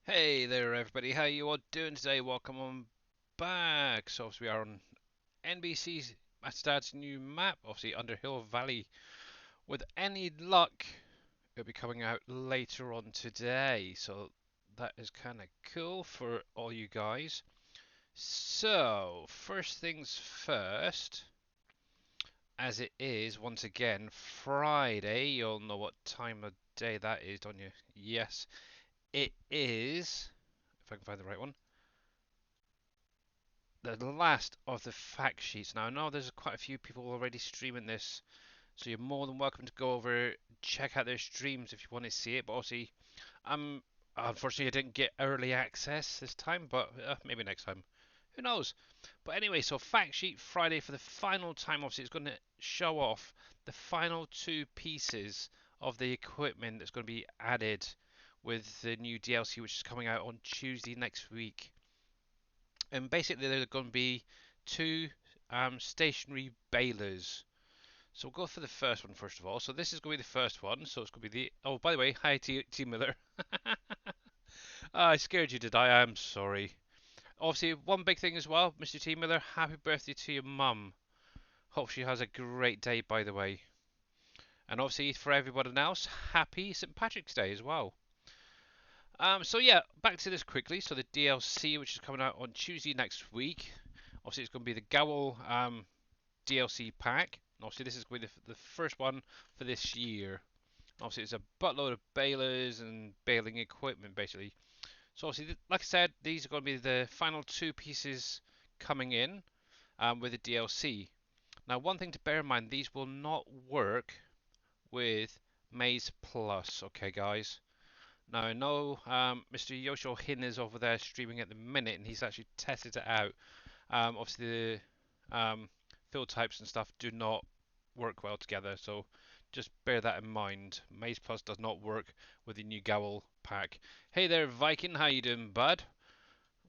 Hey there, everybody. How you all doing today? Welcome on back. So, obviously, we are on NBC Masterdad's new map, obviously Underhill Valley. With any luck, it'll be coming out later on today. So, that is kind of cool for all you guys. So, first things first, as it is once again Friday, you'll know what time of day that is, don't you? Yes, it is. If I can find the right one. The last of the fact sheets. Now, I know there's quite a few people already streaming this, so you're more than welcome to go over, check out their streams if you want to see it. But obviously, unfortunately, I didn't get early access this time, but maybe next time. Who knows? But anyway, so fact sheet Friday for the final time. Obviously, it's going to show off the final two pieces of the equipment that's going to be added with the new DLC, which is coming out on Tuesday next week. And basically there are going to be two stationary balers. So we'll go for the first one first of all. So this is going to be the first one. So it's going to be the. Oh, by the way, hi T Miller. I scared you to die. I'm sorry. Obviously, one big thing as well, Mr. T Miller. Happy birthday to your mum. Hope she has a great day, by the way. And obviously for everybody else, happy St. Patrick's Day as well. So yeah, back to this quickly. So the DLC, which is coming out on Tuesday next week. Obviously, it's going to be the Gowl DLC pack. Obviously, this is going to be the first one for this year. Obviously, it's a buttload of balers and baling equipment, basically. So obviously, like I said, these are going to be the final two pieces coming in with the DLC. Now, one thing to bear in mind, these will not work with Maze Plus, okay, guys? Now, I know Mr. Yoshio Hin is over there streaming at the minute, and he's actually tested it out. Obviously, the field types and stuff do not work well together, so just bear that in mind. Maze Plus does not work with the new Gowl pack. Hey there, Viking, how you doing, bud?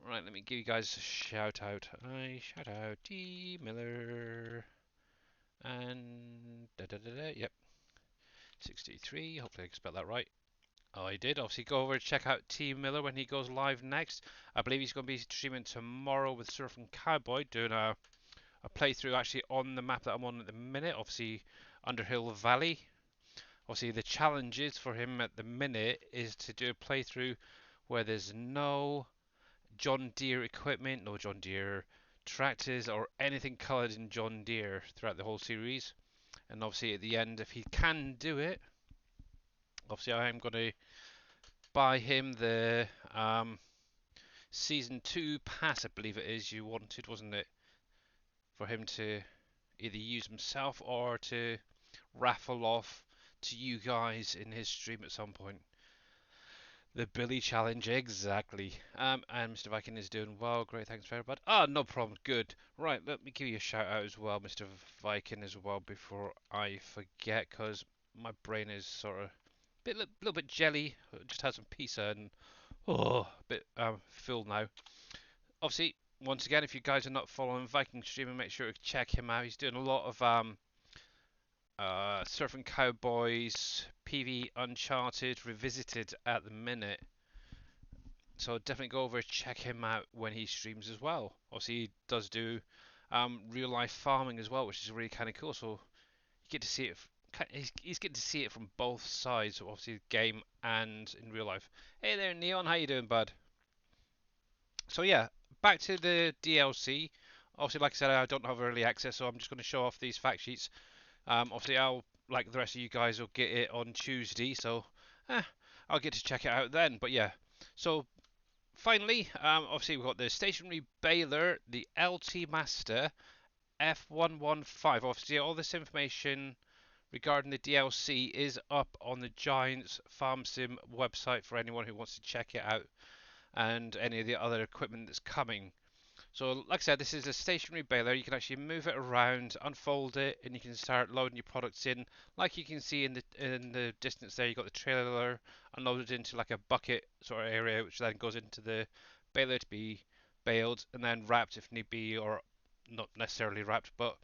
Right, let me give you guys a shout out. I shout out T Miller and yep, 63. Hopefully I can spell that right. Oh, I did. Obviously, go over and check out T Miller when he goes live next. I believe he's going to be streaming tomorrow with Surfing Cowboy, doing a playthrough actually on the map that I'm on at the minute. Obviously, Underhill Valley. Obviously, the challenges for him at the minute is to do a playthrough where there's no John Deere equipment, no John Deere tractors, or anything coloured in John Deere throughout the whole series. And obviously, at the end, if he can do it, obviously, I am going to buy him the season 2 pass, I believe it is, you wanted, wasn't it? For him to either use himself or to raffle off to you guys in his stream at some point. The Billy Challenge, exactly. And Mr. Viking is doing well. Great, thanks very much. Ah, no problem. Good. Right, let me give you a shout out as well, Mr. Viking, as well, before I forget, because my brain is sort of little bit jelly. Just had some pizza and a bit full now. Obviously, once again, if you guys are not following Viking streaming, make sure to check him out. He's doing a lot of Surfing Cowboys, PV Uncharted Revisited at the minute. So definitely go over and check him out when he streams as well. Obviously, he does do real life farming as well, which is really kind of cool. So you get to see it. He's getting to see it from both sides, so obviously the game and in real life. Hey there, Neon. How you doing, bud? So yeah, back to the DLC. Obviously, like I said, I don't have early access, so I'm just going to show off these fact sheets. Obviously, I'll, like the rest of you guys, will get it on Tuesday, so eh, I'll get to check it out then. But yeah, so finally, obviously we've got the stationary baler, the LT Master F115. Obviously, all this information regarding the DLC is up on the Giants Farm Sim website for anyone who wants to check it out, and any of the other equipment that's coming. So, like I said, this is a stationary baler. You can actually move it around, unfold it, and you can start loading your products in. Like you can see in the distance there, you've got the trailer unloaded into like a bucket sort of area, which then goes into the baler to be baled and then wrapped if need be, or not necessarily wrapped. But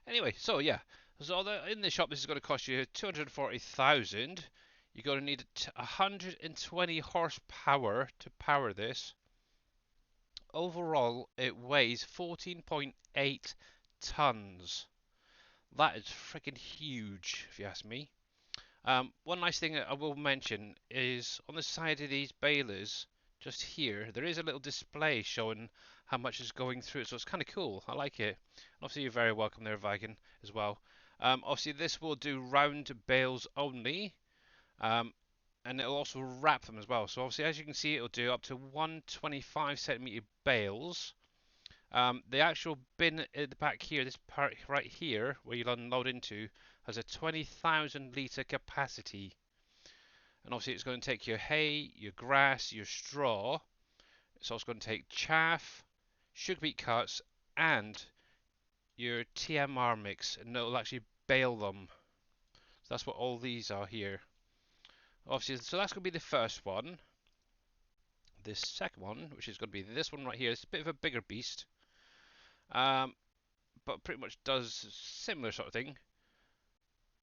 anyway, so yeah. So in the shop, this is going to cost you 240,000. You're going to need 120 horsepower to power this. Overall, it weighs 14.8 tons. That is freaking huge, if you ask me. One nice thing I will mention is on the side of these balers, just here, there is a little display showing how much is going through it, so it's kind of cool. I like it. And obviously, you're very welcome there, Viking, as well. Obviously, this will do round bales only, um, and it'll also wrap them as well. So obviously, as you can see, it'll do up to 125 centimeter bales. The actual bin at the back here, this part right here, where you'll unload into, has a 20,000 litre capacity. And obviously it's going to take your hay, your grass, your straw. It's also going to take chaff, sugar beet cuts, and your TMR mix, and it'll actually bale them. So that's what all these are here. Obviously, so that's going to be the first one. This second one, which is going to be this one right here, it's a bit of a bigger beast. But pretty much does similar sort of thing.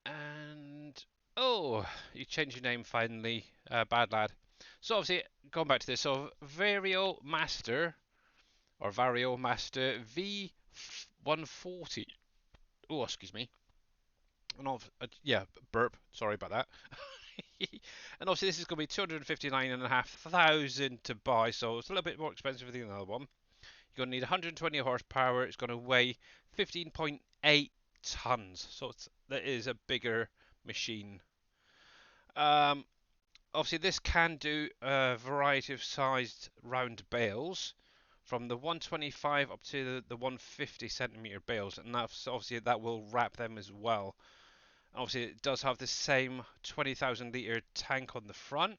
And oh, you changed your name finally, bad lad. So obviously, going back to this, so Vario Master or Vario Master V140. Oh, excuse me. And yeah, burp. Sorry about that. And obviously, this is going to be 259,500 to buy, so it's a little bit more expensive than the other one. You're going to need 120 horsepower. It's going to weigh 15.8 tons, so that is a bigger machine. Obviously, this can do a variety of sized round bales, from the 125 up to the 150 centimeter bales, and that's obviously that will wrap them as well. Obviously, it does have the same 20,000 litre tank on the front,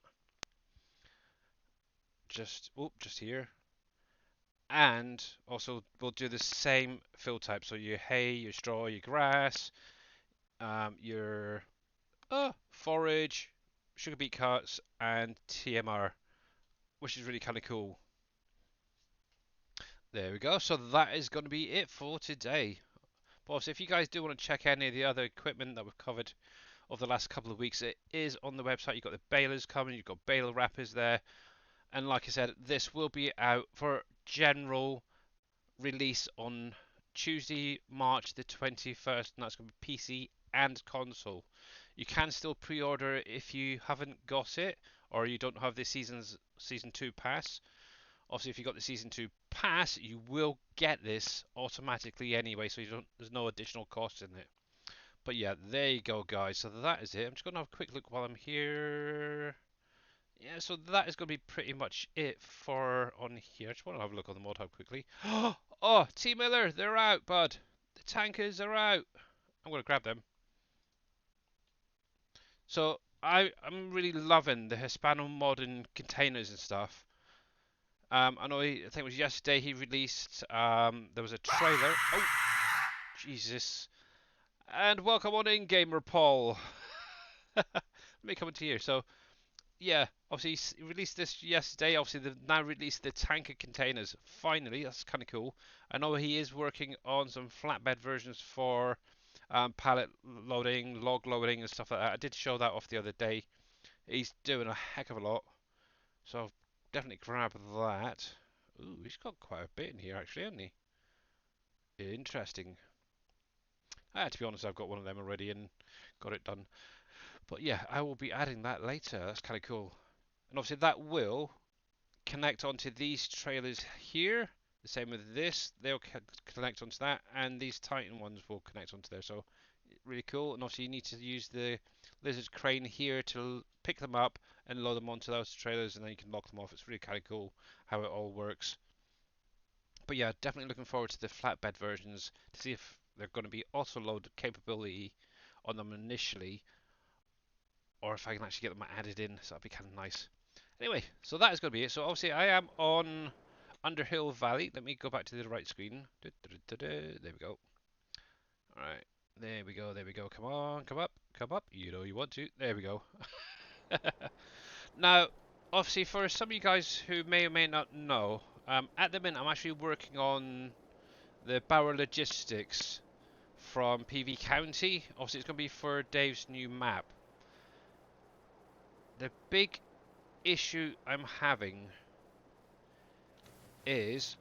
just here, and also we'll do the same fill type. So your hay, your straw, your grass, your forage, sugar beet cuts, and TMR, which is really kind of cool. There we go. So that is going to be it for today. But also, if you guys do want to check any of the other equipment that we've covered over the last couple of weeks, it is on the website. You've got the balers coming, you've got baler wrappers there. And like I said, this will be out for general release on Tuesday, March the 21st, and that's going to be PC and console. You can still pre-order it if you haven't got it, or you don't have the season 2 pass. Obviously, if you got the season 2 pass, you will get this automatically anyway, so there's no additional cost in it. But yeah, there you go, guys. So that is it. I'm just going to have a quick look while I'm here. Yeah, so that is going to be pretty much it for on here. I just want to have a look on the mod hub quickly. Oh, T Miller, they're out, bud. The tankers are out. I'm going to grab them. So I'm really loving the Hispano modern containers and stuff. I know I think it was yesterday he released. There was a trailer. Oh, Jesus! And welcome on in, Gamer Paul. Let me come into here. So yeah, obviously he released this yesterday. Obviously they've now released the tanker containers. Finally, that's kind of cool. I know he is working on some flatbed versions for pallet loading, log loading, and stuff like that. I did show that off the other day. He's doing a heck of a lot. So definitely grab that. Ooh, he's got quite a bit in here actually, hasn't he? Interesting. To be honest, I've got one of them already and got it done. But yeah, I will be adding that later. That's kind of cool. And obviously that will connect onto these trailers here. The same with this. They'll connect onto that. And these Titan ones will connect onto there. So really cool. And obviously you need to use the lizard crane here to pick them up and load them onto those trailers, and then you can lock them off. It's really kind of cool how it all works. But yeah, definitely looking forward to the flatbed versions to see if they're going to be auto load capability on them initially, or if I can actually get them added in. So that'd be kind of nice. Anyway, so that is going to be it. So obviously I am on Underhill Valley. Let me go back to the right screen. There we go. Alright, there we go, there we go. Come on, come up, come up. You know you want to. There we go. Now, obviously for some of you guys who may or may not know, at the minute I'm actually working on the Bauer Logistics from PV County. Obviously it's going to be for Dave's new map. The big issue I'm having is,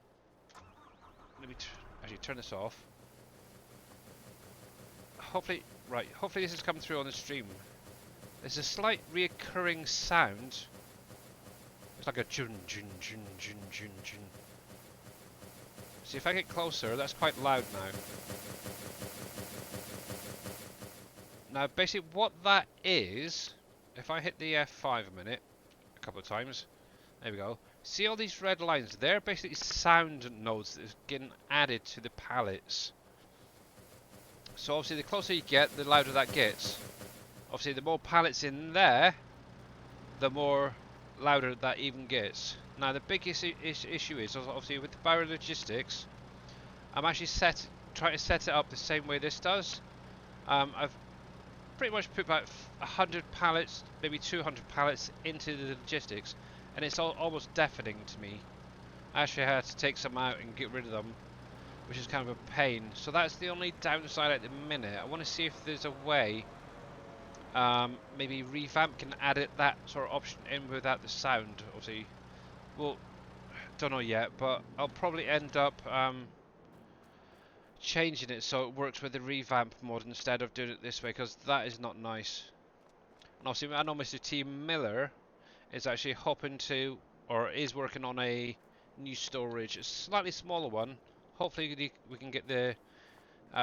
let me actually turn this off. Hopefully, right, hopefully this has come through on the stream. There's a slight reoccurring sound. It's like a jun jun jun jun jun jun. See, if I get closer, that's quite loud now. Now, basically what that is, if I hit the F5 a minute, a couple of times, there we go. See all these red lines? They're basically sound nodes that are getting added to the pallets. So obviously the closer you get, the louder that gets. Obviously the more pallets in there, the more louder that even gets. Now the biggest issue is obviously with the Bauer Logistics, I'm actually trying to set it up the same way this does. I've pretty much put about 100 pallets, maybe 200 pallets into the logistics, and it's almost deafening to me. I actually had to take some out and get rid of them, which is kind of a pain. So that's the only downside at the minute. I want to see if there's a way, maybe Revamp can add that sort of option in without the sound. Obviously, well, don't know yet, but I'll probably end up changing it so it works with the Revamp mod instead of doing it this way, because that is not nice. And obviously, I know Mr. T. Miller is actually hoping to, or is working on a new storage, a slightly smaller one. Hopefully we can get the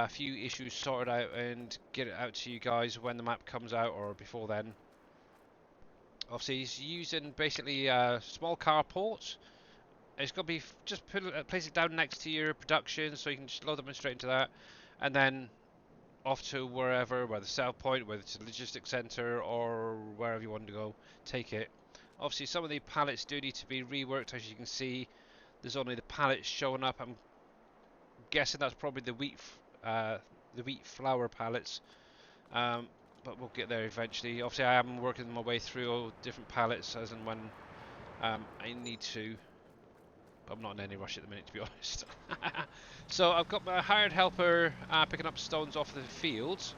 few issues sorted out and get it out to you guys when the map comes out or before then. Obviously he's using basically small carports. It's got to be just place it down next to your production so you can just load them straight into that, and then off to wherever, whether sell point, whether it's a logistics center or wherever you want to go, take it. Obviously some of the pallets do need to be reworked. As you can see, there's only the pallets showing up. I'm guessing that's probably the wheat flour pallets, but we'll get there eventually. Obviously I am working my way through all different pallets as and when I need to. I'm not in any rush at the minute, to be honest. So I've got my hired helper picking up stones off the fields.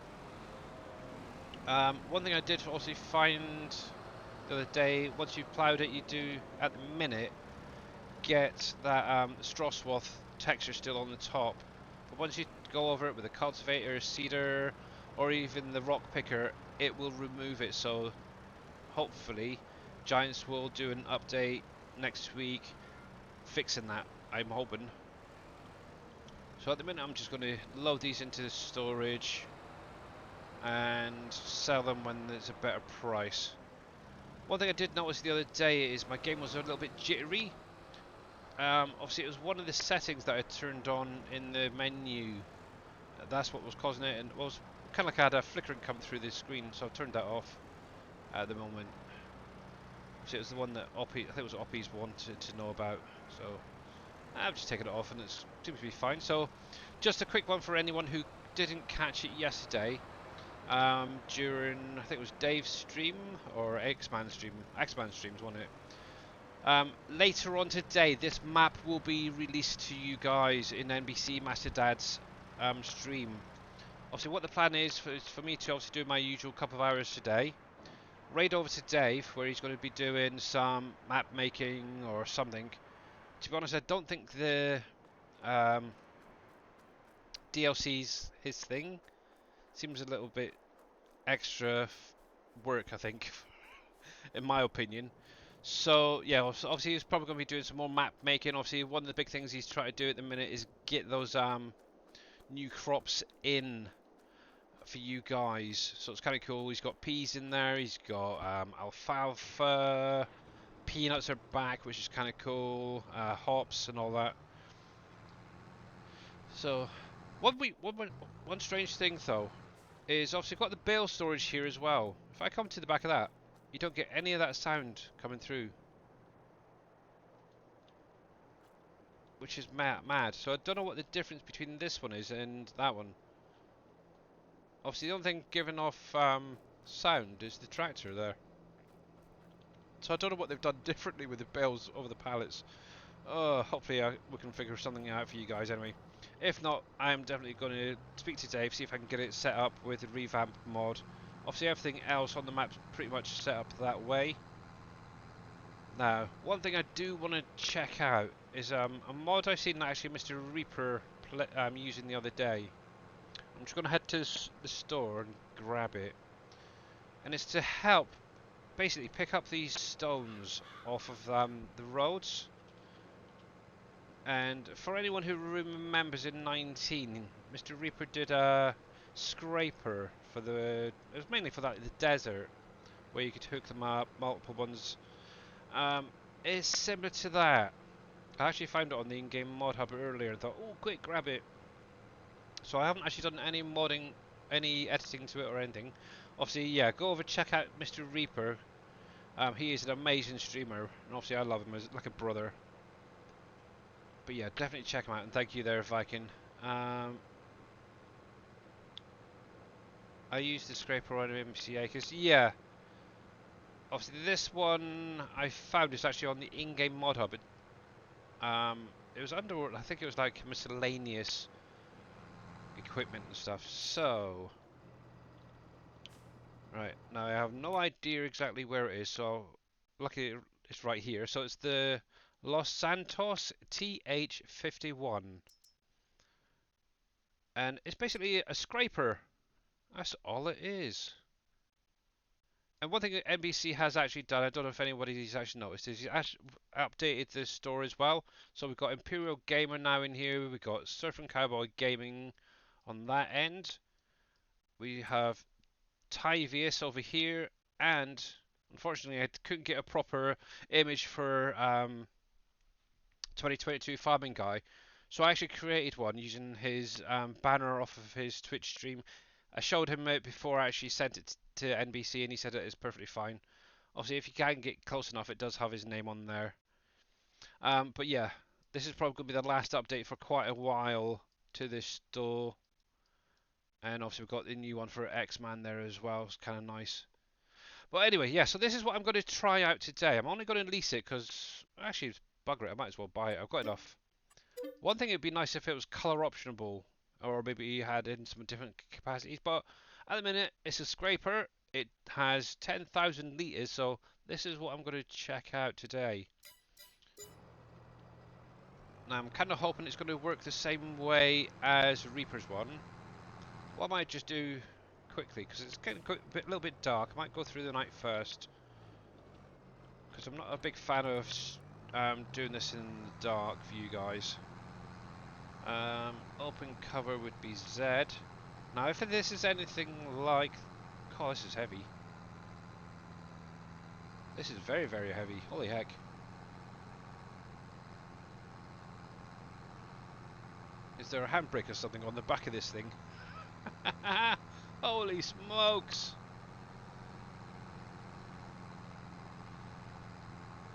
One thing I did also find the other day, once you've ploughed it, you do at the minute get that straw swath texture still on the top. But once you go over it with a cultivator, seeder, or even the rock picker, it will remove it. So hopefully Giants will do an update next week fixing that, I'm hoping. So at the minute I'm just going to load these into the storage and sell them when there's a better price. One thing I did notice the other day is my game was a little bit jittery. Obviously it was one of the settings that I turned on in the menu. That's what was causing it, and it was kind of like I had a flickering come through the screen, so I've turned that off at the moment. So it was the one that Oppie, I think it was Oppie's wanted to know about, so I've just taken it off and it seems to be fine. So just a quick one for anyone who didn't catch it yesterday. During, I think it was Dave's stream or X-Man's streams, wasn't it? Later on today, this map will be released to you guys in NBCMASTERDAD's stream. Obviously what the plan is for me to obviously do my usual couple of hours today. Raid over to Dave, where he's going to be doing some map making or something. To be honest, I don't think the DLC's his thing. Seems a little bit extra work, I think, in my opinion. So yeah, obviously he's probably going to be doing some more map making. Obviously one of the big things he's trying to do at the minute is get those new crops in for you guys, so it's kind of cool. He's got peas in there, he's got alfalfa, peanuts are back, which is kind of cool, hops and all that. So one strange thing though is obviously I've got the bale storage here as well. If I come to the back of that, you don't get any of that sound coming through, which is mad. So I don't know what the difference between this one is and that one. Obviously the only thing giving off sound is the tractor there. So I don't know what they've done differently with the bales over the pallets. Hopefully we can figure something out for you guys anyway. If not, I'm definitely going to speak to Dave, see if I can get it set up with the revamp mod Obviously everything else on the map's pretty much set up that way. Now, one thing I do want to check out is a mod I've seen that actually Mr. Reaper using the other day. I'm just going to head to the store and grab it. And it's to help basically pick up these stones off of the roads. And for anyone who remembers in 19, Mr. Reaper did a scraper for it was mainly for the desert, where you could hook them up, multiple ones. It's similar to that. I actually found it on the in-game mod hub earlier and thought, oh, quick, grab it. So I haven't actually done any modding, any editing to it or anything. Obviously, yeah, go over check out Mr. Reaper. He is an amazing streamer, and obviously I love him as like a brother. But yeah, definitely check him out, and thank you there, Viking. I used the scraper on MCA because, yeah, obviously this one I found is actually on the in-game mod hub. It was under, I think it was like miscellaneous equipment and stuff. So, right, now I have no idea exactly where it is, so luckily it's right here. So it's the Los Santos TH51. And it's basically a scraper. That's all it is. And one thing that NBC has actually done, I don't know if anybody's actually noticed, is he's actually updated the store as well. So we've got Imperial Gamer now in here. We've got Surfing Cowboy Gaming on that end. We have Tyvius over here. And unfortunately, I couldn't get a proper image for 2022 Farming Guy. So I actually created one using his banner off of his Twitch stream. I showed him it before I actually sent it to NBC, and he said it is perfectly fine. Obviously, if you can get close enough, it does have his name on there. But yeah, this is probably going to be the last update for quite a while to this store. And obviously, we've got the new one for X-Man there as well. It's kind of nice. But anyway, yeah, so this is what I'm going to try out today. I'm only going to lease it because, actually, bugger it, I might as well buy it. I've got enough. One thing, it'd be nice if it was color optionable, or maybe you had in some different capacities, but at the minute it's a scraper. It has 10,000 litres, so this is what I'm going to check out today. Now I'm kind of hoping it's going to work the same way as Reaper's one. What I might just do quickly, because it's kind of a little bit dark, I might go through the night first, because I'm not a big fan of doing this in the dark for you guys. Open cover would be Z. Now if this is anything like... Oh, this is heavy. This is very, very heavy. Holy heck. Is there a handbrake or something on the back of this thing? Holy smokes!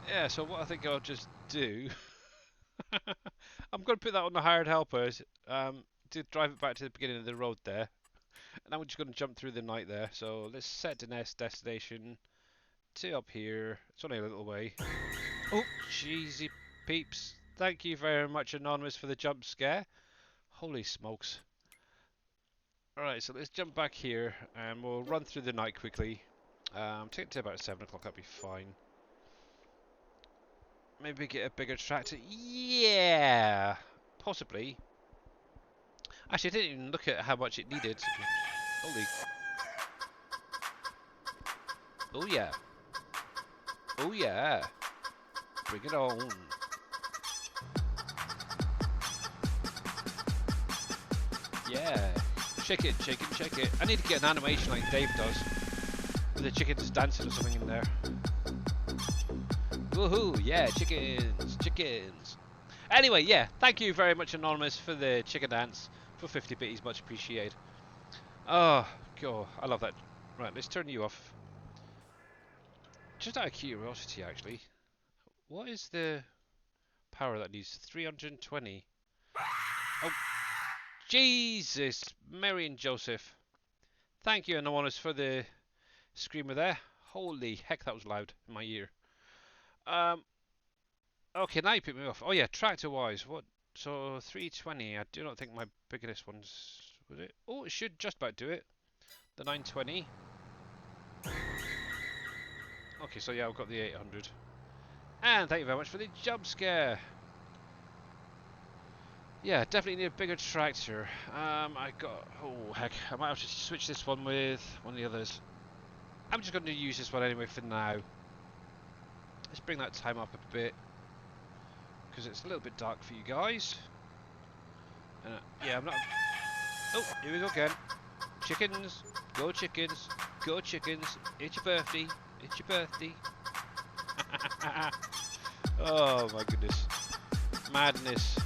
Yeah, so what I think I'll just do... I'm going to put that on the hired helpers to drive it back to the beginning of the road there. And I'm just going to jump through the night there. So let's set the next destination to up here. It's only a little way. Oh, cheesy peeps. Thank you very much, Anonymous, for the jump scare. Holy smokes. Alright, so let's jump back here and we'll run through the night quickly. Take it to about 7 o'clock, that'll be fine. Maybe get a bigger tractor. Yeah! Possibly. Actually, I didn't even look at how much it needed. Holy. Oh yeah. Oh yeah. Bring it on. Yeah. Shake it, shake it, shake it. I need to get an animation like Dave does. With the chickens dancing or something in there. Woohoo, yeah, chickens, chickens. Anyway, yeah, thank you very much, Anonymous, for the chicken dance. For 50 bitties, much appreciated. Oh, God, I love that. Right, let's turn you off. Just out of curiosity, actually, what is the power that needs? 320. Oh, Jesus, Mary and Joseph. Thank you, Anonymous, for the screamer there. Holy heck, that was loud in my ear. Okay, now you put me off. Oh yeah, tractor-wise, what? So 320. I do not think my biggest one's... Was it? Oh, it should just about do it. The 920. Okay, so yeah, I've got the 800. And thank you very much for the jump scare. Yeah, definitely need a bigger tractor. I got... Oh, heck. I might have to switch this one with one of the others. I'm just going to use this one anyway for now. Let's bring that time up a bit, because it's a little bit dark for you guys. Yeah, I'm not... Oh, here we go again. Chickens. Go chickens. Go chickens. It's your birthday. It's your birthday. Oh my goodness. Madness.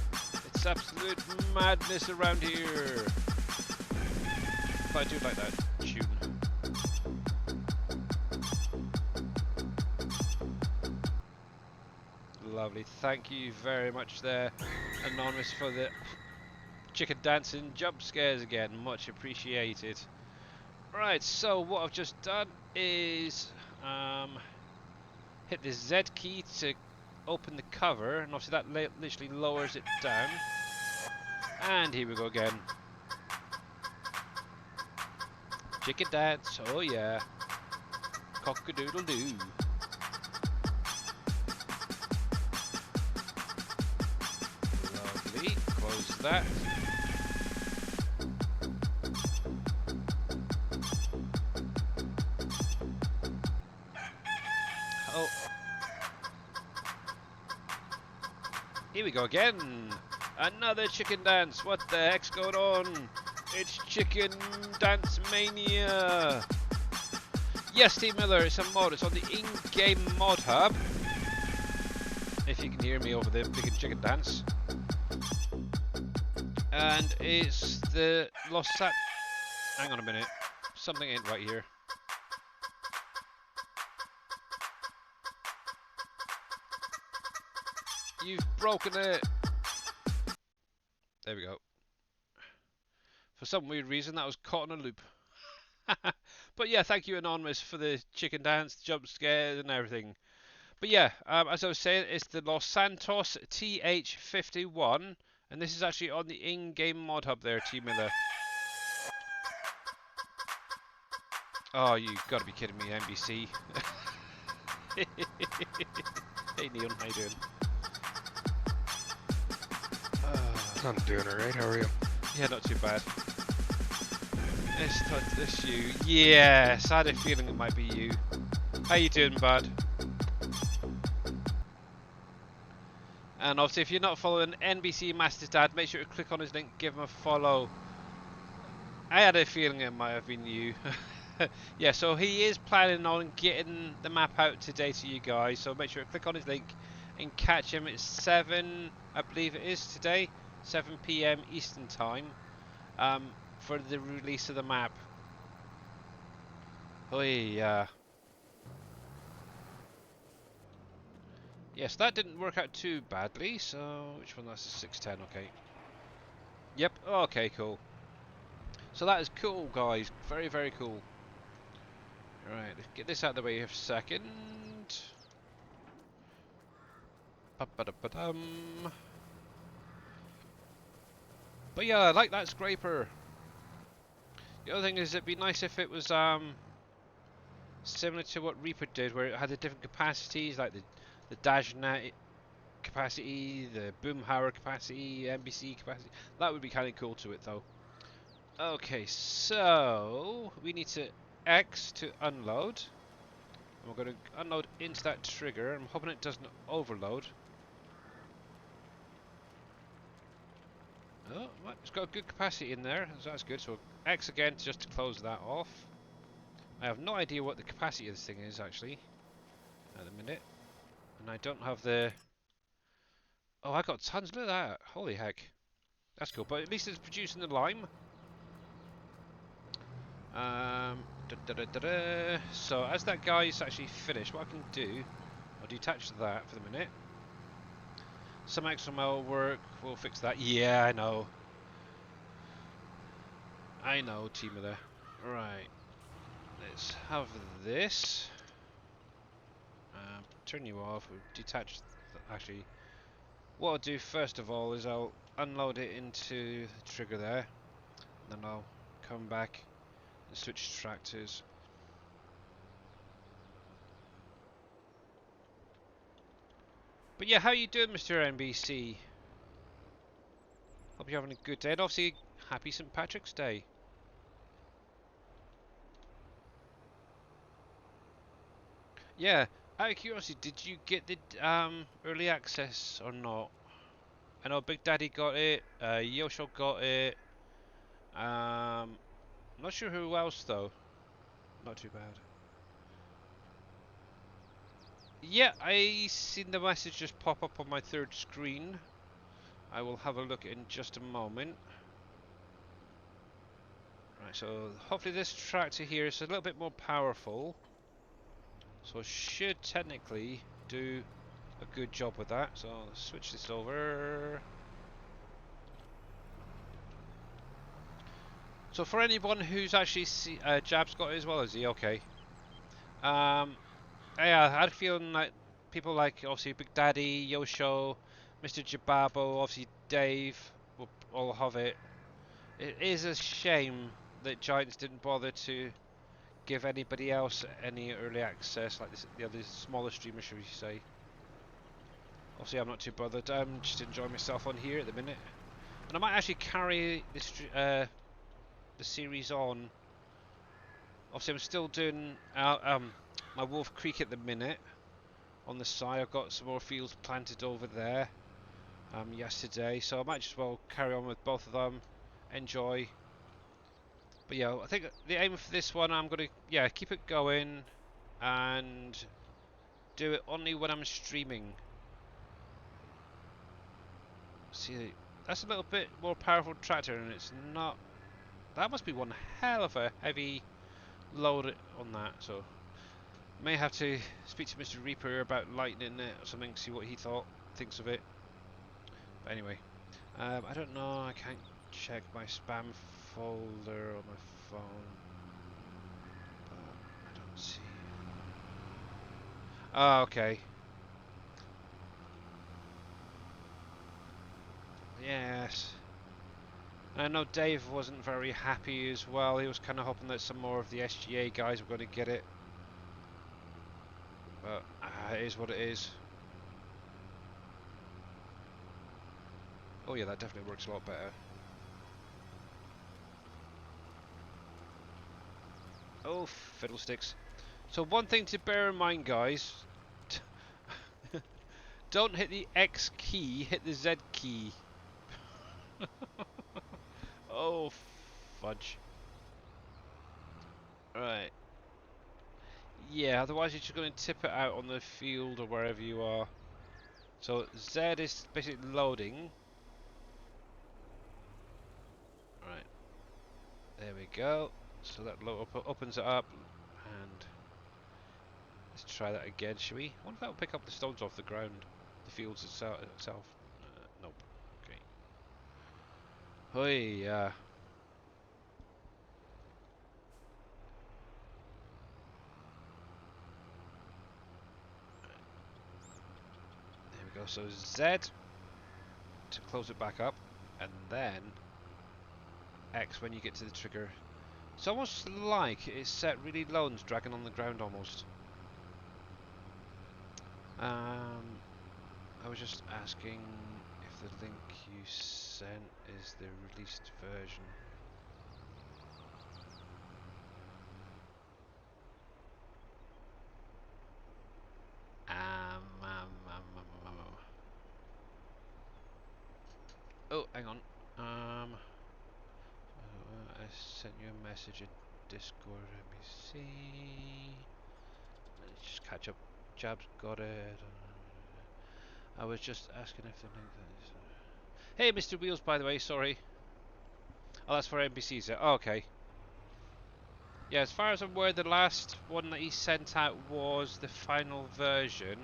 It's absolute madness around here. But I do like that tune. Lovely. Thank you very much there, Anonymous, for the chicken dancing jump scares again. Much appreciated. Right, so what I've just done is hit the Z key to open the cover, and obviously that literally lowers it down. And here we go again. Chicken dance, oh yeah. Cock-a-doodle-doo. Lovely, close that. Oh. Here we go again. Another chicken dance. What the heck's going on? It's chicken dance mania. Yes, Steve Miller, it's a mod. It's on the in-game mod hub. If you can hear me over the big chicken dance. And it's the Lost Sat. Hang on a minute. Something ain't right here. You've broken it. There we go. For some weird reason, that was caught in a loop. But yeah, thank you, Anonymous, for the chicken dance, jump scare, and everything. But yeah, as I was saying, it's the Los Santos TH51, and this is actually on the in-game mod hub there, T Miller. Oh, you gotta be kidding me, NBC. Hey Neil, how you doing? I'm doing alright, how are you? Yeah, not too bad. It's this you. Yes, I had a feeling it might be you. How you doing, bud? And obviously, if you're not following NBCMASTERDAD, make sure to click on his link, give him a follow. I had a feeling it might have been you. Yeah, so he is planning on getting the map out today to you guys, so make sure to click on his link and catch him at 7, I believe it is today, 7 PM Eastern Time, for the release of the map. Oh yeah. Yes, that didn't work out too badly, so which one? That's a 610, okay. Yep, okay, cool. So that is cool, guys. Very, very cool. Right, let's get this out of the way for a second. Ba-ba-da-ba-dum. But yeah, I like that scraper. The other thing is, it'd be nice if it was similar to what Reaper did, where it had the different capacities, like the Dashnet capacity, the Boomhauer capacity, NBC capacity. That would be kind of cool to it, though. Okay, so we need to X to unload. And we're going to unload into that trigger. I'm hoping it doesn't overload. Oh, well, it's got a good capacity in there, so that's good. So X again just to close that off. I have no idea what the capacity of this thing is actually at the minute, and I don't have the. Oh, I got tons. Look at that! Holy heck, that's cool. But at least it's producing the lime. So as that guy's actually finished, what I can do, I'll detach that for the minute. Some XML work will fix that. Yeah, I know. I know, team of there. Right. Let's have this. Turn you off. We'll detach. Actually, what I'll do first of all is I'll unload it into the trigger there. Then I'll come back and switch tractors. But yeah, how you doing, Mr. NBC? Hope you're having a good day, and obviously, happy St. Patrick's Day. Yeah, out of curiosity, did you get the early access or not? I know Big Daddy got it, Yosho got it. Not sure who else though. Not too bad. Yeah, I seen the message just pop up on my third screen. I will have a look in just a moment. Right, so hopefully this tractor here is a little bit more powerful. So should technically do a good job with that. So I'll switch this over. So for anyone who's actually Jab's got it as well, is he? Okay. Yeah, I had a feeling like people like obviously Big Daddy, Yosho, Mr. Jababo, obviously Dave will all have it. It is a shame that Giants didn't bother to give anybody else any early access, like this, the other smaller streamers, should we say. Obviously, I'm not too bothered. I'm just enjoying myself on here at the minute, and I might actually carry this the series on. Obviously, I'm still doing my Wolf Creek at the minute. On the side, I've got some more fields planted over there yesterday, so I might just well carry on with both of them. Enjoy. But yeah, I think the aim for this one, I'm gonna keep it going and do it only when I'm streaming. See, that's a little bit more powerful tractor, and it's not. That must be one hell of a heavy load on that. So may have to speak to Mr. Reaper about lightening it or something, see what he thinks of it. But anyway, I don't know. I can't check my spam folder on my phone, but I don't see. Oh, okay. Yes. I know Dave wasn't very happy as well. He was kind of hoping that some more of the SGA guys were going to get it. But it is what it is. Oh yeah, that definitely works a lot better. Oh, fiddlesticks. So one thing to bear in mind, guys. Don't hit the X key, hit the Z key. Oh, fudge. Right. Yeah, otherwise you're just going to tip it out on the field or wherever you are. So Z is basically loading. Right. There we go. So that opens it up, and let's try that again, shall we? I wonder if that will pick up the stones off the ground, the fields itself. Nope. Okay. Hoi, there we go. So Z to close it back up, and then X when you get to the trigger. It's almost like it's set really low and it's dragging on the ground almost. I was just asking if the link you sent is the released version. Oh, hang on. I sent you a message in Discord. Let me see. Let's just catch up. Jab's got it. I was just asking if the link is. Hey, Mr. Wheels, by the way, sorry. Oh, that's for NBC's. Oh, okay. Yeah, as far as I'm aware, the last one that he sent out was the final version,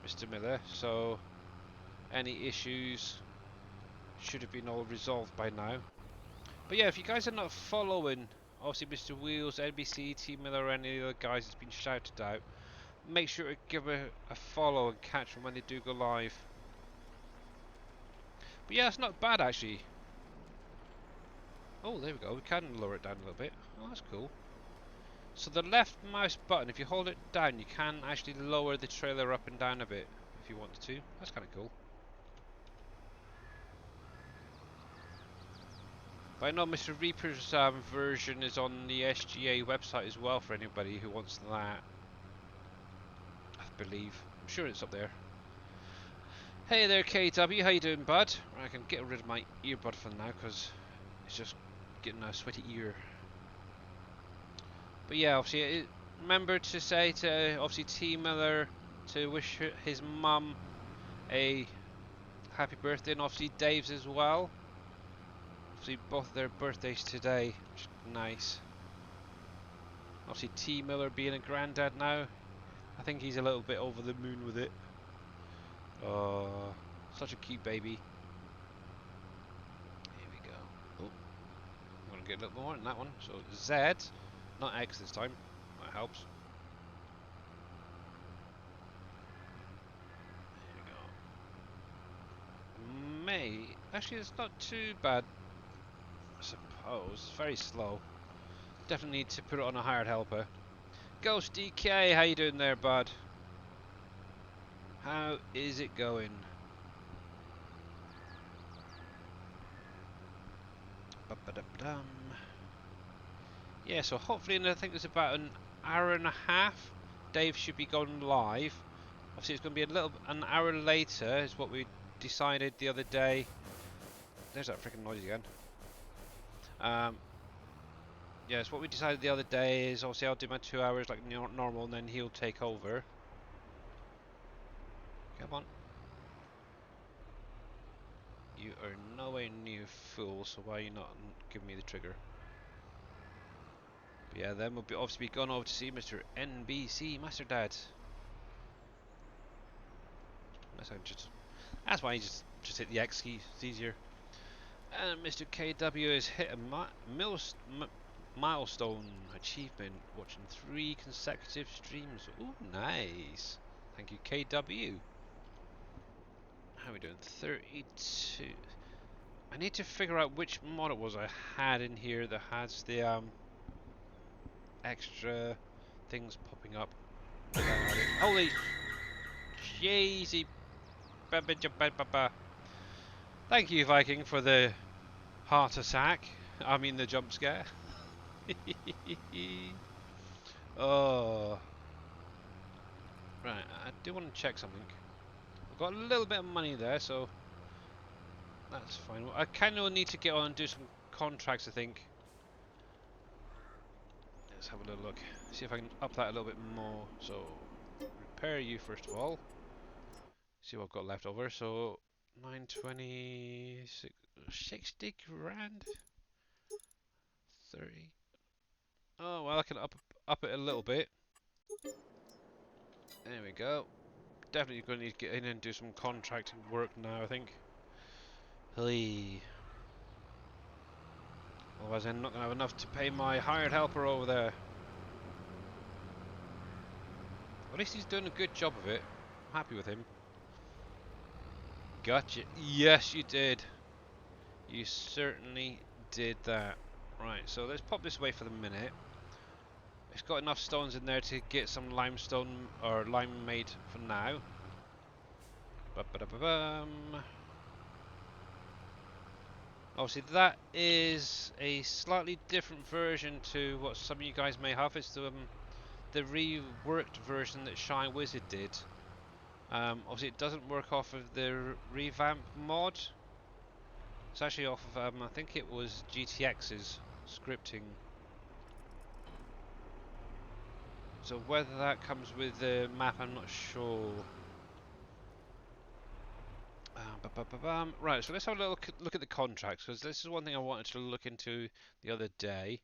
Mr. Miller. So, any issues should have been all resolved by now. But yeah, if you guys are not following, obviously Mr. Wheels, NBC, T Miller, or any of the other guys that's been shouted out, make sure to give a follow and catch them when they do go live. But yeah, it's not bad actually. Oh, there we go. We can lower it down a little bit. Oh, that's cool. So the left mouse button, if you hold it down, you can actually lower the trailer up and down a bit, if you wanted to. That's kind of cool. But I know Mr. Reaper's version is on the SGA website as well for anybody who wants that. I believe. I'm sure it's up there. Hey there, KW. How you doing, bud? I can get rid of my earbud for now because it's just getting a sweaty ear. But yeah, obviously, remember to say to obviously T Miller to wish his mum a happy birthday, and obviously Dave's as well. Obviously, both their birthdays today, which is nice. Obviously, T Miller being a granddad now, I think he's a little bit over the moon with it. Oh, such a cute baby. Here we go. Oh, I'm gonna get a little more in that one. So Z, not X this time. That helps. May actually, it's not too bad. I suppose it's very slow. Definitely need to put it on a hired helper. Ghost DK, how you doing there, bud? How is it going? Ba-ba-da-ba-dum. Yeah, so hopefully, I think it's about an hour and a half. Dave should be going live. Obviously, it's going to be an hour later, is what we decided the other day. There's that freaking noise again. Yes, what we decided the other day is obviously I'll do my 2 hours like normal, and then he'll take over. Come on. You are nowhere near full, so why are you not giving me the trigger? But yeah, then we'll obviously be going over to see Mr. NBCMASTERDAD. That's why you just hit the X key. It's easier. And Mr. KW has hit a milestone achievement, watching 3 consecutive streams. Ooh, nice. Thank you, KW. How are we doing? 32. I need to figure out which mod it was I had in here that has the extra things popping up. Holy jeezy. Thank you, Viking, for the heart attack. I mean the jump scare. Oh. Right, I do want to check something. I've got a little bit of money there, so that's fine. I kind of need to get on and do some contracts, I think. Let's have a little look. See if I can up that a little bit more. So, repair you first of all. See what I've got left over. So, 920, 60 grand? 30. Oh, well, I can up it a little bit. There we go. Definitely going to need to get in and do some contracting work now, I think. Hey. Otherwise, I'm not going to have enough to pay my hired helper over there. At least he's doing a good job of it. I'm happy with him. Gotcha. Yes, you did. You certainly did that. Right, so let's pop this away for the minute. It's got enough stones in there to get some limestone or lime made for now. Ba-ba-da-ba-bum. Obviously, that is a slightly different version to what some of you guys may have. It's the reworked version that Shy Wizard did. Obviously, it doesn't work off of the revamp mod. It's actually off of, I think it was GTX's scripting. So whether that comes with the map, I'm not sure. Right, so let's have a little look at the contracts, because this is one thing I wanted to look into the other day.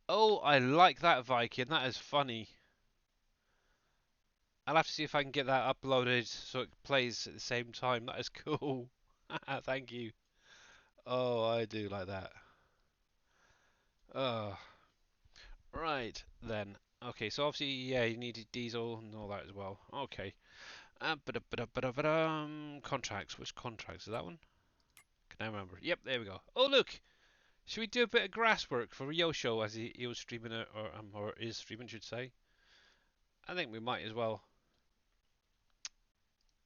Oh, I like that, Viking. That is funny. I'll have to see if I can get that uploaded so it plays at the same time. That is cool. Thank you. Oh, I do like that. Oh, right then. Okay, so obviously, yeah, you needed diesel and all that as well. Okay. Contracts. Which contracts? Is that one? Can I remember? Yep, there we go. Oh, look! Should we do a bit of grass work for Yosho as he was streaming it, or is streaming, should say? I think we might as well.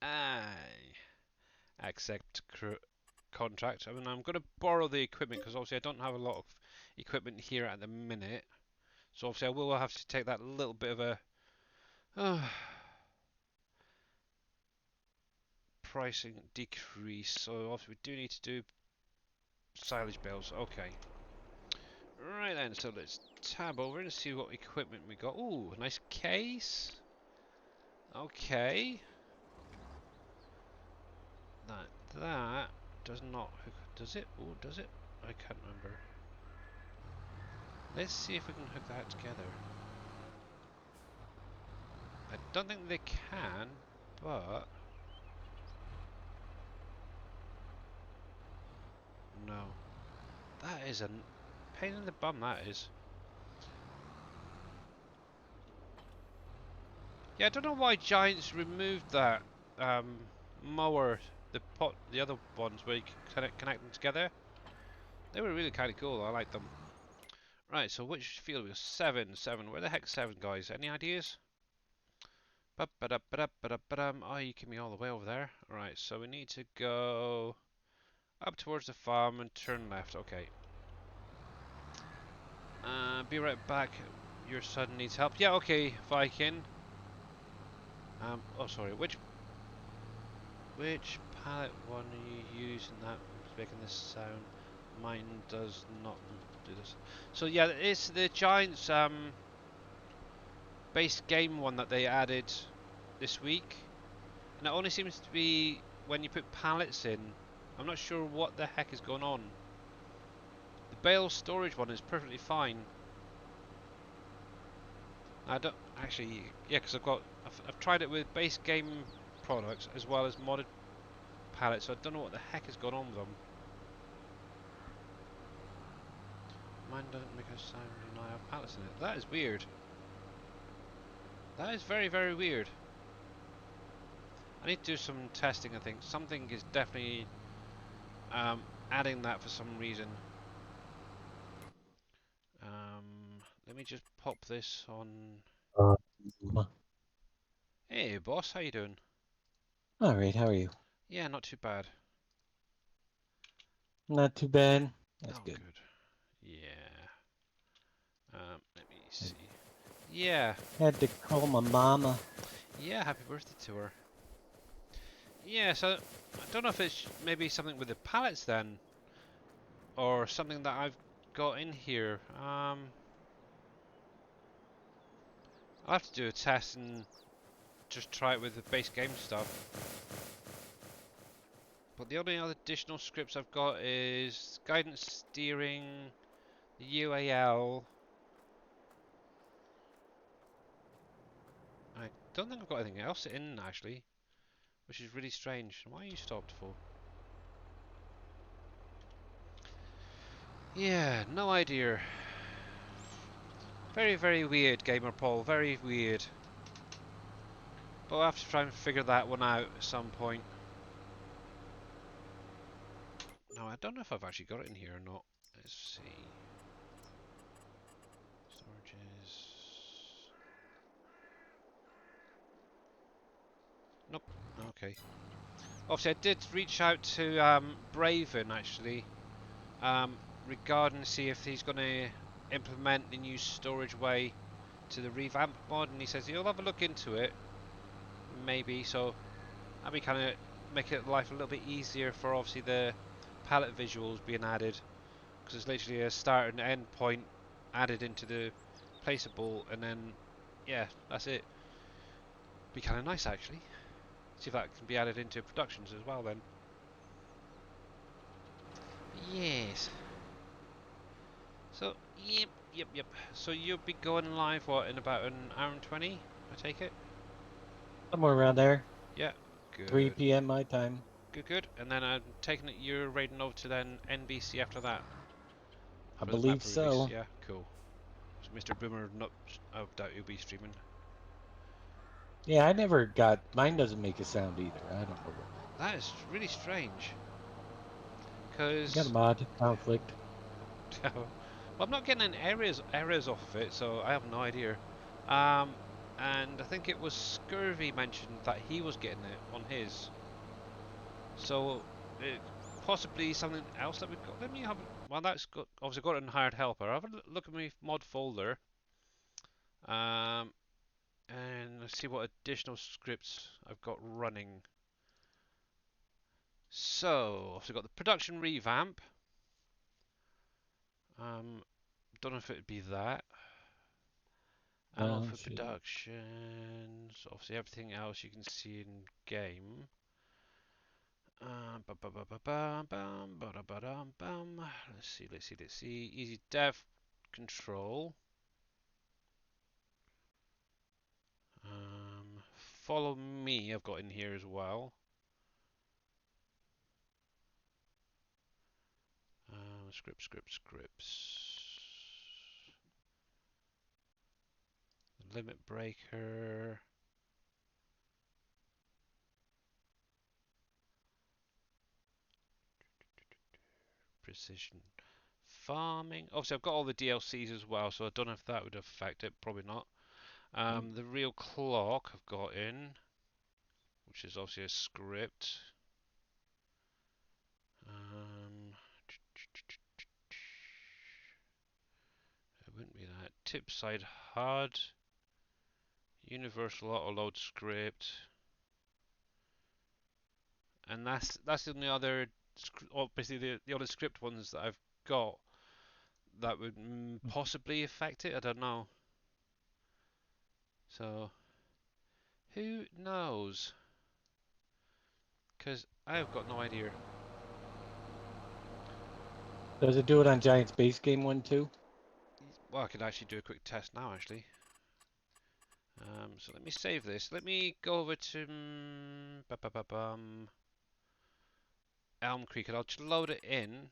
I accept contract. I mean, I'm going to borrow the equipment because obviously I don't have a lot of equipment here at the minute. So obviously I will have to take that little bit of a pricing decrease. So obviously we do need to do silage bales. Okay. Right then, so let's tab over and see what equipment we got. Ooh, nice case. Okay. That does not hook, does it? Oh, does it? I can't remember. Let's see if we can hook that together. I don't think they can, but no. That is a pain in the bum, that is. Yeah, I don't know why Giants removed that mower, the other ones where you can connect them together. They were really kind of cool. I like them. Right, so which field was seven? Where the heck's seven, guys? Any ideas? Oh, you keep me all the way over there. Right, so we need to go up towards the farm and turn left. Okay. Be right back. Your son needs help. Yeah, okay, Viking. Oh sorry. Which pallet one are you using that was making this sound? Mine does not do this. So yeah, it's the Giants base game one that they added this week, and it only seems to be when you put pallets in. I'm not sure what the heck is going on. The bale storage one is perfectly fine. I don't actually, yeah, because I've tried it with base game products as well as modded pallets, so I don't know what the heck is going on with them. Mine doesn't make a sound when I have pallets in it. That is weird. That is very, very weird. I need to do some testing, I think. Something is definitely adding that for some reason. Let me just pop this on. Um, Hey, boss, how you doing? all right, how are you? Yeah, not too bad. Not too bad. That's Oh, good. good. Yeah. Let me I see. Yeah. had to call my mama. Yeah, happy birthday to her. Yeah, so I don't know if it's maybe something with the pallets then, or something that I've got in here. I'll have to do a test and just try it with the base game stuff. But the only other additional scripts I've got is guidance steering, the UAL. I don't think I've got anything else in actually, which is really strange. Why are you stopped for? Yeah, no idea. Very, very weird, Gamer Paul. Very weird. But I'll have to try and figure that one out at some point. No, I don't know if I've actually got it in here or not. Let's see. Storages. Nope. Okay. Obviously, I did reach out to Braven actually, regarding to see if he's going to implement the new storage way to the revamp mod, and he says he'll have a look into it, maybe. So that'd be kind of make it life a little bit easier for obviously the palette visuals being added, because it's literally a start and end point added into the placeable, and then yeah, that's it. Be kind of nice actually. See if that can be added into productions as well then. Yes. So, yep. So you'll be going live, what, in about an hour and 20, I take it? Somewhere around there. Yeah, 3 good. p.m. my time. Good. And then I'm taking it you're raiding over to then NBC after that I for the map believe release. so. Yeah, cool. So Mr. Boomer, not, I doubt he'll be streaming. Yeah, I never got. Mine doesn't make a sound either. I don't know what. That is really strange. You got a Because, mod conflict. well, I'm not getting any errors off of it, so I have no idea. Um, and I think it was Scurvy mentioned that he was getting it on his. So it, possibly something else that we've got. Let me have. Well, that's got obviously got it in hired helper. Have a look at my mod folder. Um, and let's see what additional scripts I've got running. So, I've got the production revamp. Don't know if it'd be that. No, Alpha it shouldn't. Productions. Obviously, everything else you can see in game. Let's see, let's see, let's see. Easy dev control. Follow me, I've got in here as well. Scripts. Limit breaker. Precision farming. Obviously, I've got all the DLCs as well, so I don't know if that would affect it. Probably not. Nope. The real clock I've got in, which is obviously a script. It wouldn't be that. Tip side HUD, universal auto load script, and that's the only other, basically the other script ones that I've got that would possibly affect it. I don't know. So who knows? Because I've got no idea. Does it do it on Giants base game one too? Well, I could actually do a quick test now, actually. So let me save this. Let me go over to Elm Creek, and I'll just load it in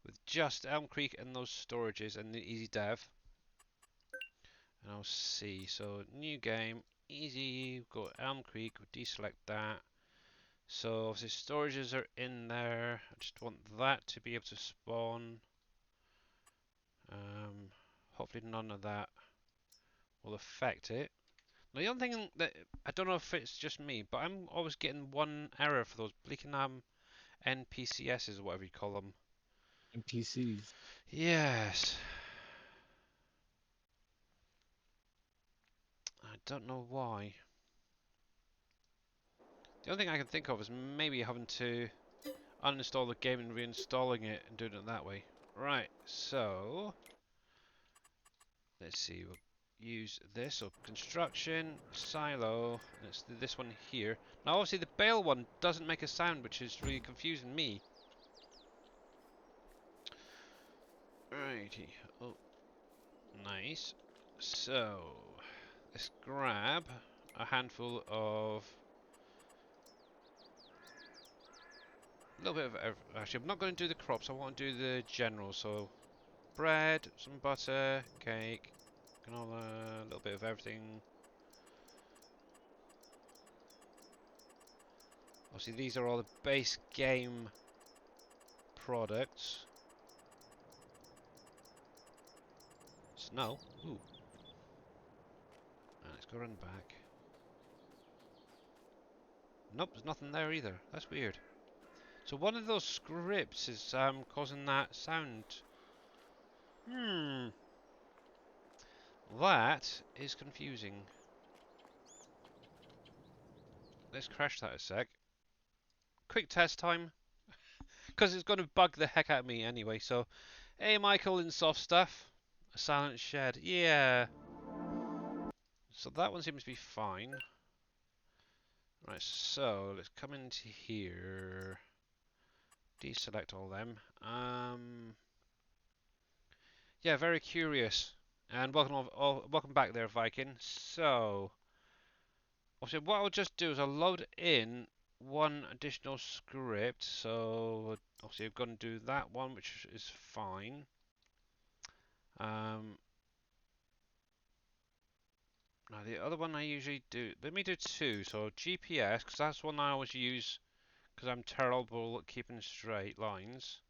with just Elm Creek and those storages and the easy dev, and I'll see. So new game, easy. We've got Elm Creek. We'll deselect that. So obviously storages are in there. I just want that to be able to spawn. Hopefully none of that will affect it. Now, the other thing that I don't know if it's just me, but I'm always getting one error for those Bleakenham NPCSs or whatever you call them. NPCs. Yes. I don't know why. The only thing I can think of is maybe having to uninstall the game and reinstalling it and doing it that way. Right, so let's see. We'll use this. So construction, silo. Let's do this one here. Now, obviously, the bale one doesn't make a sound, which is really confusing me. Righty. Oh, nice. So let's grab a handful of a little bit of actually I'm not going to do the crops, I want to do the general. So bread, some butter, cake, canola, a little bit of everything. Obviously these are all the base game products. Snow. Ooh. Let's go run back. Nope, there's nothing there either. That's weird. So one of those scripts is causing that sound. That is confusing. Let's crash that a sec. Quick test time, because it's going to bug the heck out of me anyway. So, hey Michael in soft stuff. A silent shed. Yeah. So that one seems to be fine. Right, so let's come into here. Deselect all them. Yeah, very curious. And welcome back there, Viking. So, obviously, what I'll just do is I'll load in one additional script. So, obviously, I'm going to do that one, which is fine. Now, the other one I usually do, let me do two. So, GPS, because that's one I always use because I'm terrible at keeping straight lines.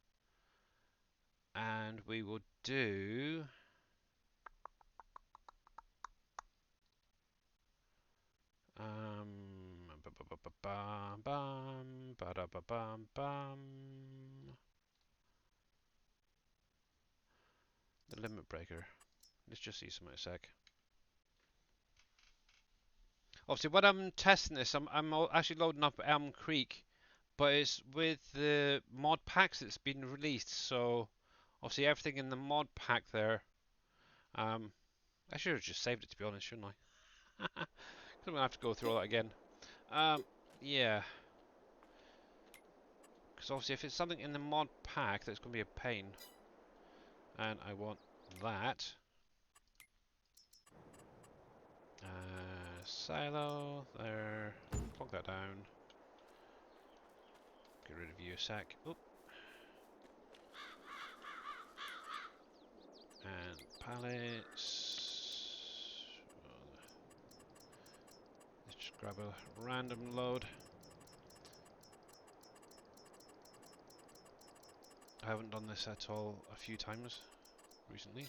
And we will do Ba-da-ba-bam, bam. The limit breaker. Let's just see some in a sec. Obviously, when I'm testing this, I'm actually loading up Elm Creek, but it's with the mod packs that's been released. So obviously everything in the mod pack there. I should have just saved it, to be honest, shouldn't I? 'Cause I'm gonna have to go through all that again. Yeah. Because obviously, if it's something in the mod pack, that's gonna be a pain. And I want that. Silo there. Plug that down. Get rid of you a sec. Oop. And pallets. Let's just grab a random load. I haven't done this at all a few times recently.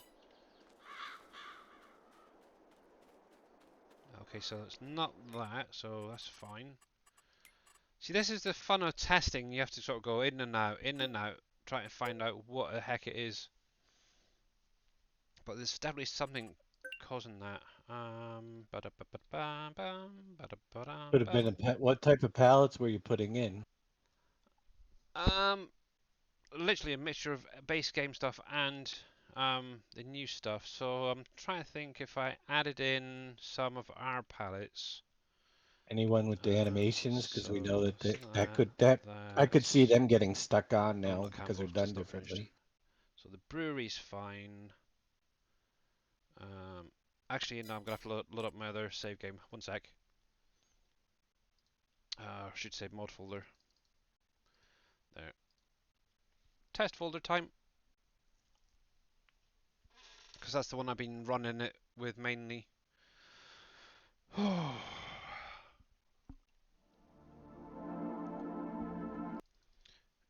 Okay, so it's not that, so that's fine. See, this is the fun of testing. You have to sort of go in and out, trying to find out what the heck it is. But there's definitely something causing that. Could have been a what type of pallets were you putting in? Um, literally a mixture of base game stuff and the new stuff. So I'm trying to think if I added in some of our pallets. Anyone with the animations, because we know So that some of that I could see that. them getting stuck on Oh, now look, because they're Campbell's done not finished. differently. So the brewery's fine. Actually, no, I'm gonna have to load up my other save game. One sec. I should save mod folder. There. Test folder time. Because that's the one I've been running it with mainly. And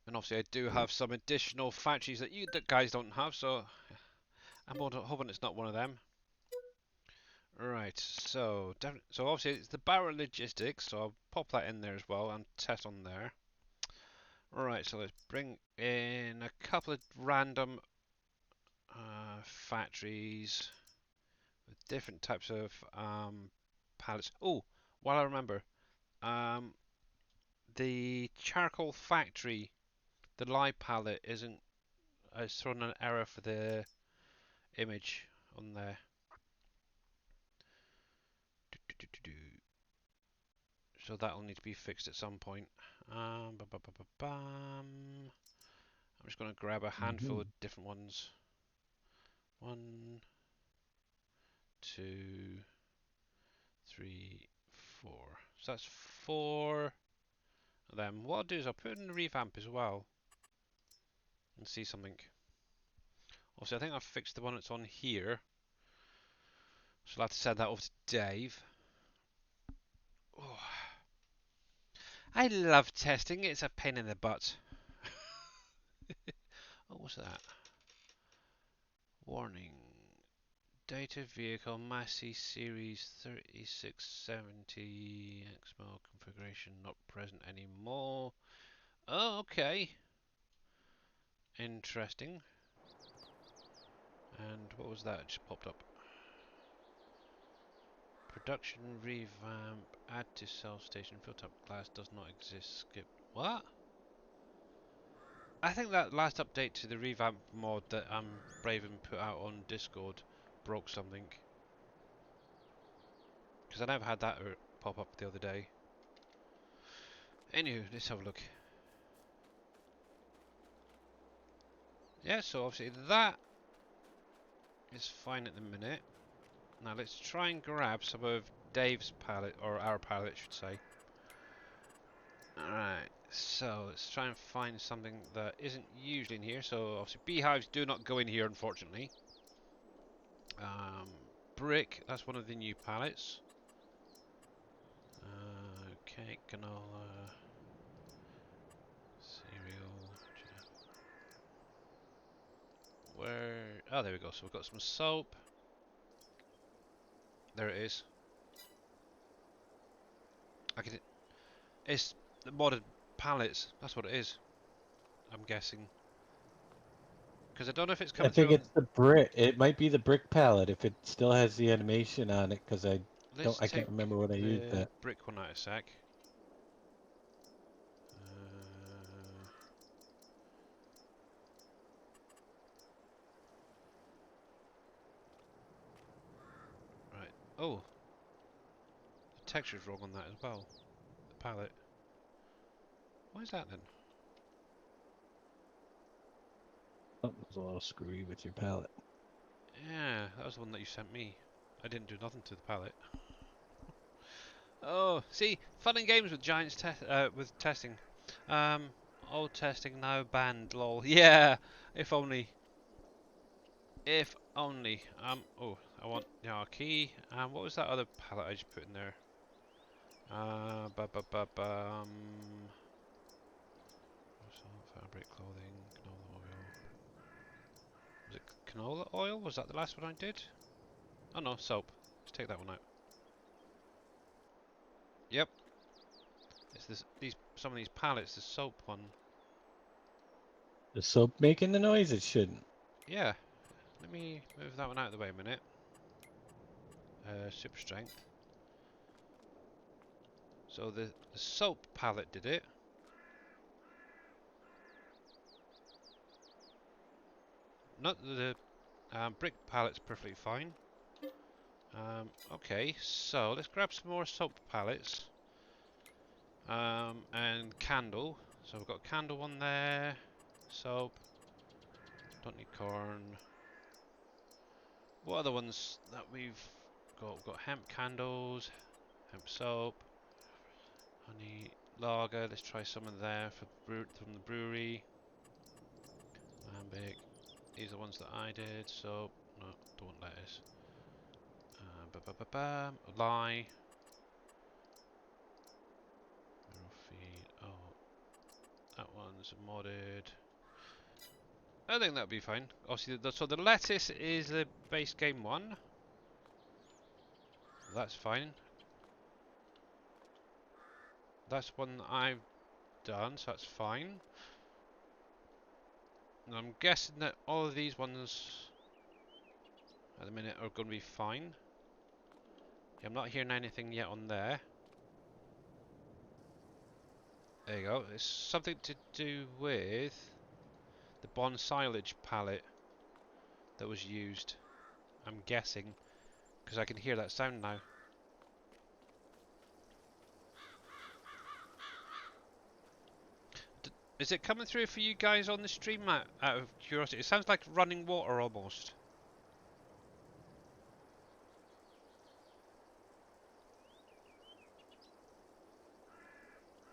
obviously, I do have some additional factories that you guys don't have, so I'm hoping it's not one of them. Right, so obviously it's the Barrow Logistics, so I'll pop that in there as well and test on there. Right, so let's bring in a couple of random factories with different types of pallets. Oh, while I remember, the charcoal factory, the live palette isn't. It's thrown an error for the image on there. So that'll need to be fixed at some point. I'm just going to grab a handful of different ones. 1, 2, 3, 4. So that's 4 of them. What I'll do is I'll put in the revamp as well and see something. Also, I think I've fixed the one that's on here. So I'll have to send that over to Dave. Oh, I love testing. It's a pain in the butt. Oh, what's that? Warning. Data vehicle Massey Series 3670 XML configuration not present anymore. Oh, okay. Interesting. And what was that? It just popped up. Production revamp. Add to cell station. Filter up glass does not exist. Skip. What? I think that last update to the revamp mod that Braven put out on Discord broke something. Because I never had that pop up the other day. Anywho, let's have a look. Yeah, so obviously that is fine at the minute. Now let's try and grab some of Dave's palette, or our palette I should say. Alright, so let's try and find something that isn't usually in here. So obviously beehives do not go in here, unfortunately. Brick, that's one of the new palettes. Okay, canola, cereal. Where? Oh, there we go. So we've got some soap. There it is. It's the modded pallets. That's what it is. I'm guessing. Because I don't know if it's I coming think through on... it's the brick. It might be the brick palette if it still has the animation on it, because Let's I take can't remember when I used the that. brick one out a sec. Uh, right. Oh, the texture's wrong on that as well. The palette. Why is that then? Something's a little screwy with your palette. Yeah, that was the one that you sent me. I didn't do nothing to the palette. Oh, see, fun and games with Giants with testing. Um, all testing now banned. Lol. Yeah, if only. If only. Oh, I want our key. What was that other palette I just put in there? Fabric, clothing, canola oil. Was it canola oil? Was that the last one I did? Oh no, soap. Let's take that one out. Yep. It's some of these pallets, the soap one. The soap making the noise? It shouldn't. Yeah. Let me move that one out of the way a minute. Super strength. So the soap palette did it. Not the brick palette's perfectly fine. Okay, so let's grab some more soap pallets. And candle. So we've got candle one there. Soap. Don't need corn. What other ones that we've got? We've got hemp candles, hemp soap, honey lager. Let's try some of there from the brewery. Lambic. These are the ones that I did. Soap. No, don't want lettuce. Lye. Mineral feed. Oh, that one's modded. I think that'd be fine. Obviously, so the lettuce is the base game one. That's fine. That's one that I've done, so that's fine. And I'm guessing that all of these ones at the minute are going to be fine. Yeah, I'm not hearing anything yet on there. There you go. It's something to do with the bond silage palette that was used. I'm guessing, because I can hear that sound now. Is it coming through for you guys on the stream, out of curiosity? It sounds like running water almost.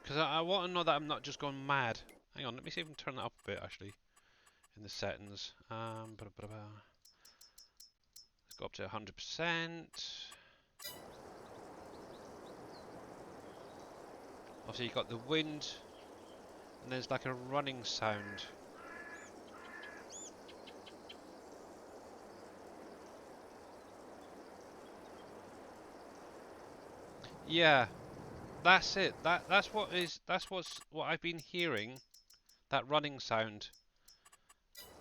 Because I want to know that I'm not just going mad. Hang on, let me see if I can turn that up a bit actually in the settings. Let's go up to 100%. Obviously you've got the wind and there's like a running sound. Yeah, that's it. That's what I've been hearing. That running sound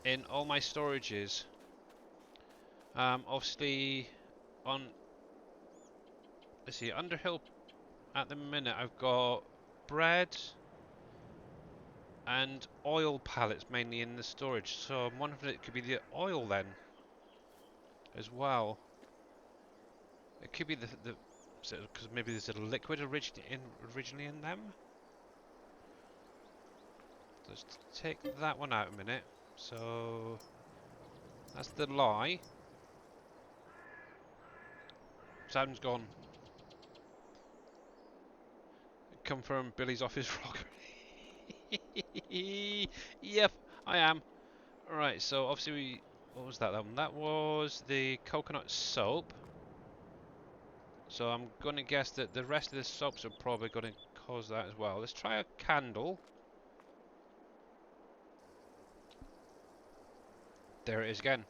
in all my storages. Obviously on, let's see, Underhill at the minute I've got bread and oil pallets mainly in the storage, so I'm wondering if it could be the oil then as well. It could be the because maybe there's a liquid originally in them. Let's take that one out a minute. So that's the lie. Sound's gone. Come from Billy's office rocker. Yep, I am. Right, so obviously what was that then? That was the coconut soap. So I'm going to guess that the rest of the soaps are probably going to cause that as well. Let's try a candle. There it is again.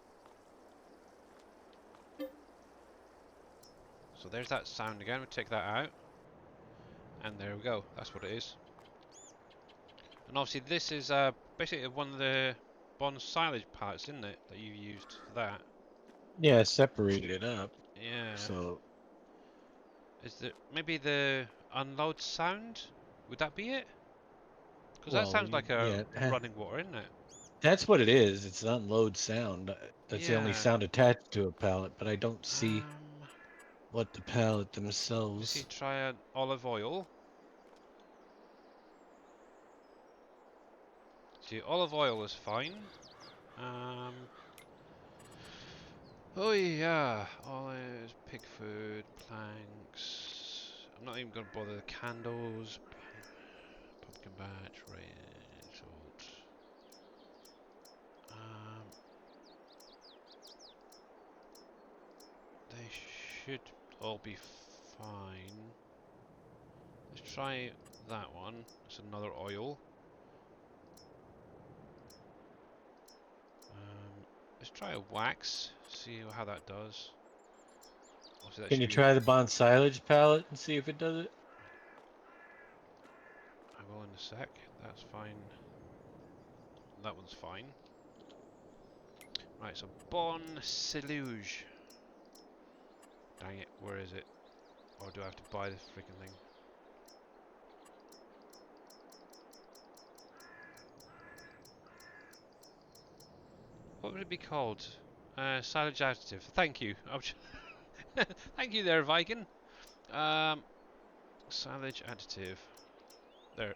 So there's that sound again. We'll take that out. And there we go. That's what it is. And obviously this is basically one of the bond silage parts, isn't it, that you used for that? Yeah, I separated it up. Yeah. So, Is there maybe the unload sound? Would that be it? Because that well, sounds like a yeah, running water, isn't it? that's what it is. It's an unload sound. That's the only Yeah. sound attached to a pallet, but I don't see Um, what the pallet you see, themselves. try an olive oil. See, olive oil is fine. Um, oh yeah, olives, pig food, planks. I'm not even gonna bother the candles. Pumpkin batch, rain, salt. Um, they should all be fine. Let's try that one. It's another oil. Let's try a wax. See how that does. Obviously, that Can should you be. try the bond silage pallet and see if it does it? I will in a sec. That's fine. That one's fine. Right, so Bon Silage. Dang it, where is it? Or do I have to buy this freaking thing? What would it be called? Silage additive. Thank you. Thank you there, Viking. Um, silage additive. There.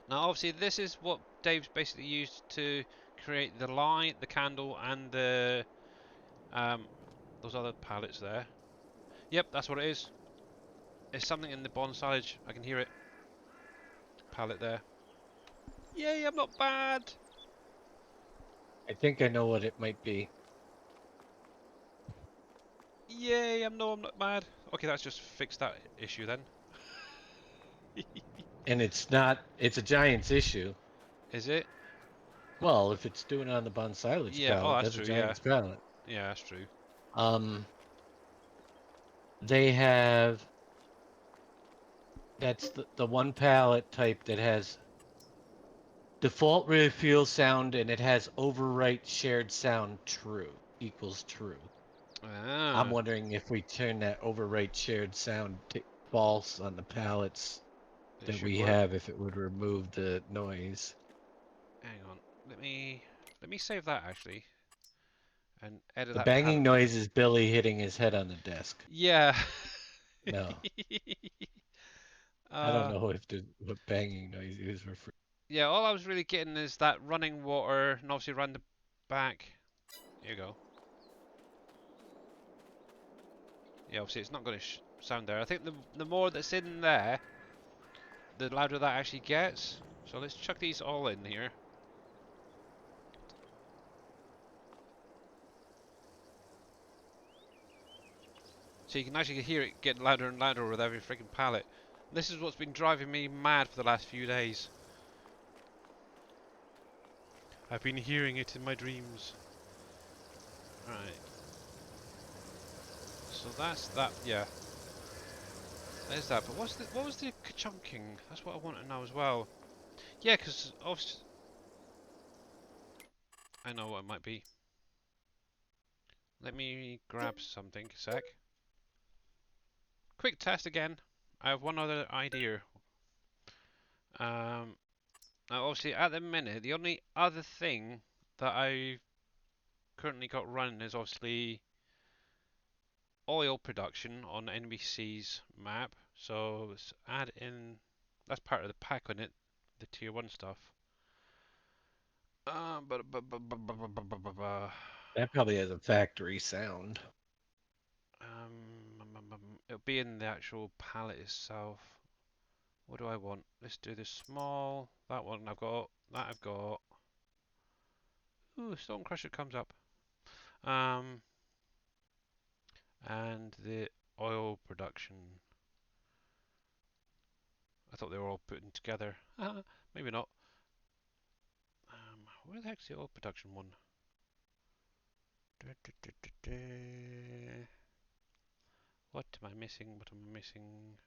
Now, obviously, this is what Dave's basically used to create the light, the candle, and the those other pallets there. Yep, that's what it is. It's something in the bond silage. I can hear it. Pallet there. Yay, I'm not bad. I think I know what it might be. Yay, I'm not bad. Okay, that's just fixed that issue then. And it's not, it's a giant's issue. Is it? Well, if it's doing it on the bond silage Yeah. Oh, pallet, that's that's a true. Yeah. giant's pallet. Yeah, that's true. Um, they have, that's the one pallet type that has default refuel sound and it has overwrite shared sound true equals true. I'm Ah, wondering if we turn that overwrite shared sound to false on the pallets it that should we work. have if it would remove the noise. Hang on. Let me save that actually and edit The that banging palette. noise is Billy hitting his head on the desk. Yeah. No, I don't uh, know if the what banging noise is for. yeah. All I was really getting is that running water, and obviously around the back. Here you go. Yeah, obviously it's not going to sound there. I think the more that's in there, the louder that actually gets. So let's chuck these all in here. So you can actually hear it getting louder and louder with every freaking pallet. This is what's been driving me mad for the last few days. I've been hearing it in my dreams. Right. So that's that. Yeah. There's that. But what was the chunking? That's what I want to know as well. Yeah, because obviously I know what it might be. Let me grab something. A sec. Quick test again. I have one other idea. Um, Now obviously at the minute, the only other thing that I've currently got running is obviously oil production on NBC's map. So let's add in, that's part of the pack on it, the tier 1 stuff. That probably has a factory sound. It'll be in the actual palette itself. What do I want? Let's do this small. That one I've got. That I've got. Ooh, Stone Crusher comes up. Um, and the oil production. I thought they were all put in together. Maybe not. Where the heck's the oil production one? What am I missing? What am I missing?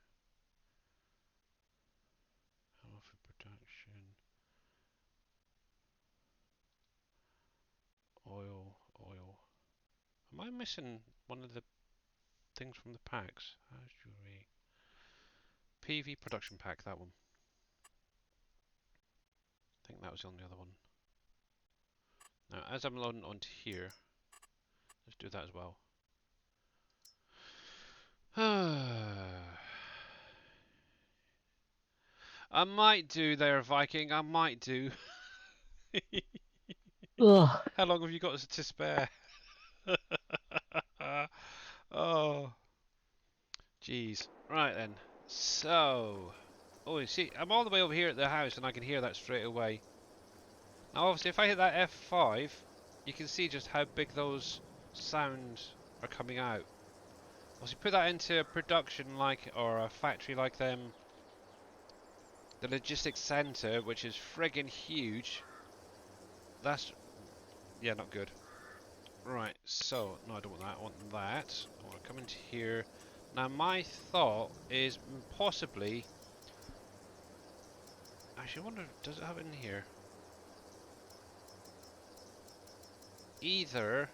Oil, oil. Am I missing one of the things from the packs? How's jewelry? PV production pack, that one. I think that was the only other one. Now, as I'm loading onto here, let's do that as well. I might do there, Viking. I might do. Ugh. How long have you got to spare? Oh, jeez. Right then. So, oh, you see, I'm all the way over here at the house, and I can hear that straight away. Now, obviously, if I hit that F5, you can see just how big those sounds are coming out. Once you put that into a production like, or a factory like them, the logistics center, which is friggin' huge, that's, yeah, not good. Right, so, no, I don't want that, I want that. I want to come into here. Now, my thought is possibly, actually, I wonder, does it have it in here? Either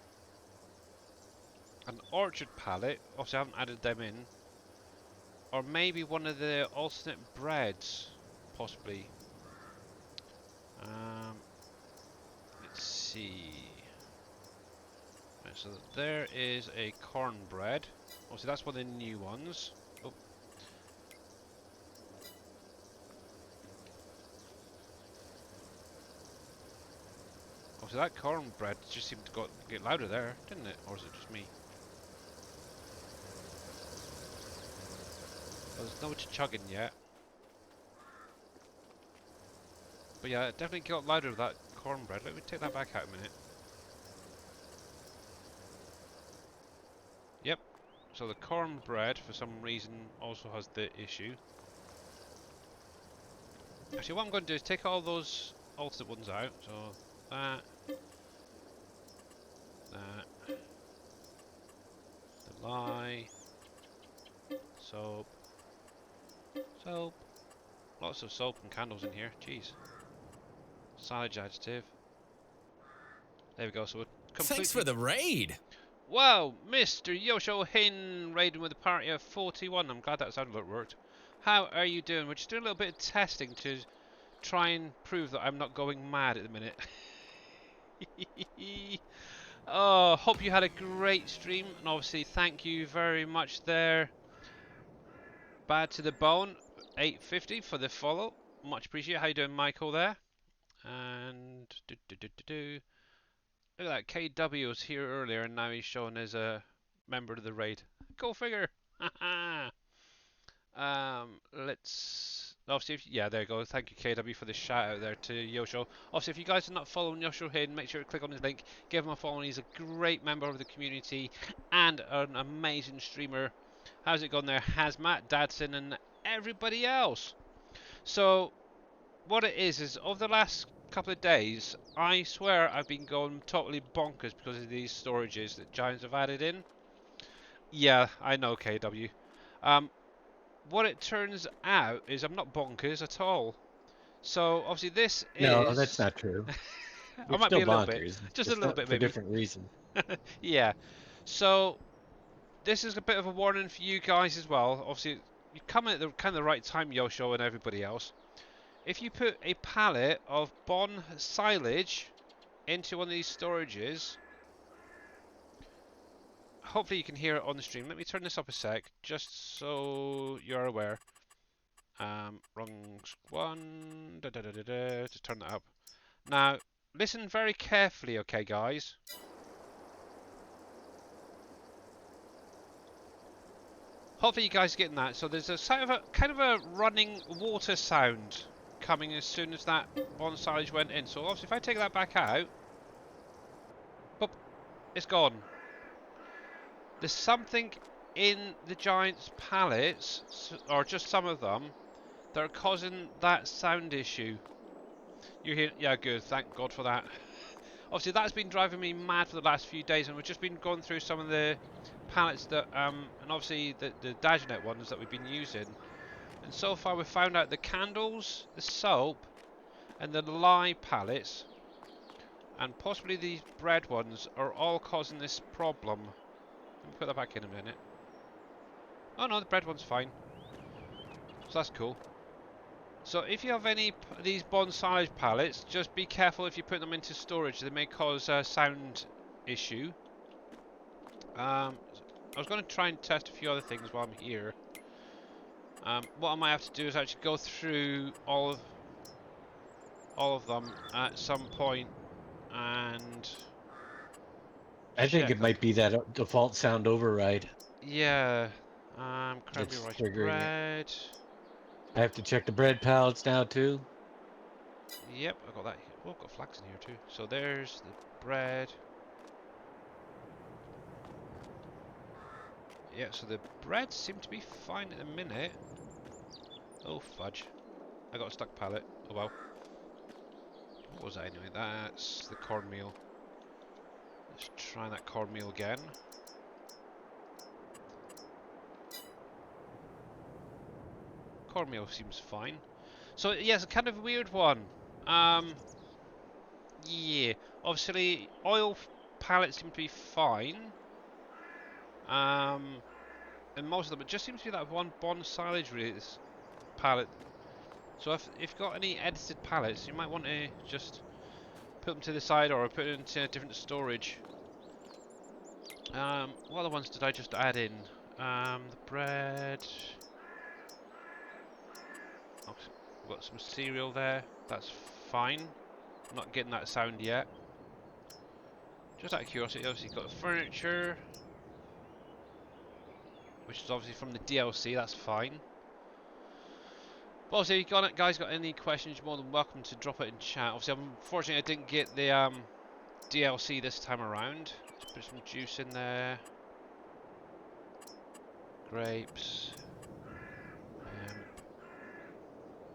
an orchard pallet, obviously I haven't added them in, or maybe one of the alternate breads, possibly. Let's see. Right, so there is a cornbread. Obviously that's one of the new ones. Oh. Obviously that cornbread just seemed to get louder there, didn't it? Or is it just me? Well, there's no chugging yet. But yeah, it definitely got louder with that cornbread. Let me take that back out a minute. Yep. So the cornbread, for some reason, also has the issue. Actually, what I'm going to do is take all those alternate ones out. So that, the lye, soap, soap. Lots of soap and candles in here. Jeez. Silage additive. There we go. So we're completely... Thanks for the raid. Wow, Mr. Yosho Hin raiding with a party of 41. I'm glad that sound alert worked. How are you doing? We're just doing a little bit of testing to try and prove that I'm not going mad at the minute. Oh, hope you had a great stream, and obviously thank you very much there. Bad to the Bone 850 for the follow. Much appreciated. How you doing, Michael there? And look at that, KW was here earlier and now he's shown as a member of the raid. Go figure. Obviously, yeah, there you go. Thank you, KW, for the shout out there to Yosho. Obviously, if you guys are not following Yosho Hidden, make sure to click on his link, give him a follow. He's a great member of the community and an amazing streamer. How's it going there, Hazmat, Dadson, and everybody else? So, what it is over the last couple of days, I swear I've been going totally bonkers because of these storages that Giants have added in. Yeah, I know, KW. What it turns out is I'm not bonkers at all. So obviously this No, is... that's not true. I You're might be still a little bit. bonkers. Just a Just little not bit for maybe. different reasons. Yeah. So this is a bit of a warning for you guys as well. Obviously you come at the kind of the right time, Yosho and everybody else. If you put a pallet of Bon silage into one of these storages, hopefully you can hear it on the stream. Let me turn this up a sec, just so you're aware. Wrong one. Just turn that up. Now, listen very carefully, okay, guys? Hopefully you guys are getting that. So there's a sound of kind of a running water sound coming as soon as that Bon silage went in. So obviously if I take that back out, boop, it's gone. There's something in the Giants' pallets, or just some of them, that are causing that sound issue. You're here, yeah, good. Thank God for that. Obviously, that's been driving me mad for the last few days, and we've just been going through some of the pallets that, and obviously the Dagenet ones that we've been using. And so far, we've found out the candles, the soap, and the lye pallets and possibly these bread ones are all causing this problem. Let me put that back in a minute. Oh no, the bread one's fine. So that's cool. So if you have any these bonsai pallets, just be careful if you put them into storage. They may cause a sound issue. I was going to try and test a few other things while I'm here. What I might have to do is actually go through all of them at some point and I think check it them. might be that default sound override Yeah. Cranberry that's rice triggering it. bread. I have to check the bread pallets now too. Yep, I got that. Oh, I've got flax in here too. So there's the bread. Yeah, so the bread seemed to be fine at the minute. Oh, fudge. I got a stuck pallet. Oh well. What was that anyway? That's the cornmeal. Let's try that cornmeal again. Cornmeal seems fine. So, yes, a kind of weird one. Yeah. Obviously, oil pallets seem to be fine. And most of them, it just seems to be that one bond silage pallet. So if you've got any edited pallets, you might want to just put them to the side or put them into a different storage. What other ones did I just add in? The bread. Oh, we've got some cereal there. That's fine. I'm not getting that sound yet. Just out of curiosity, obviously got the furniture, which is obviously from the DLC. That's fine. But obviously, if you guys got any questions, you're more than welcome to drop it in chat. Obviously, unfortunately, I didn't get the DLC this time around. Let's put some juice in there. Grapes.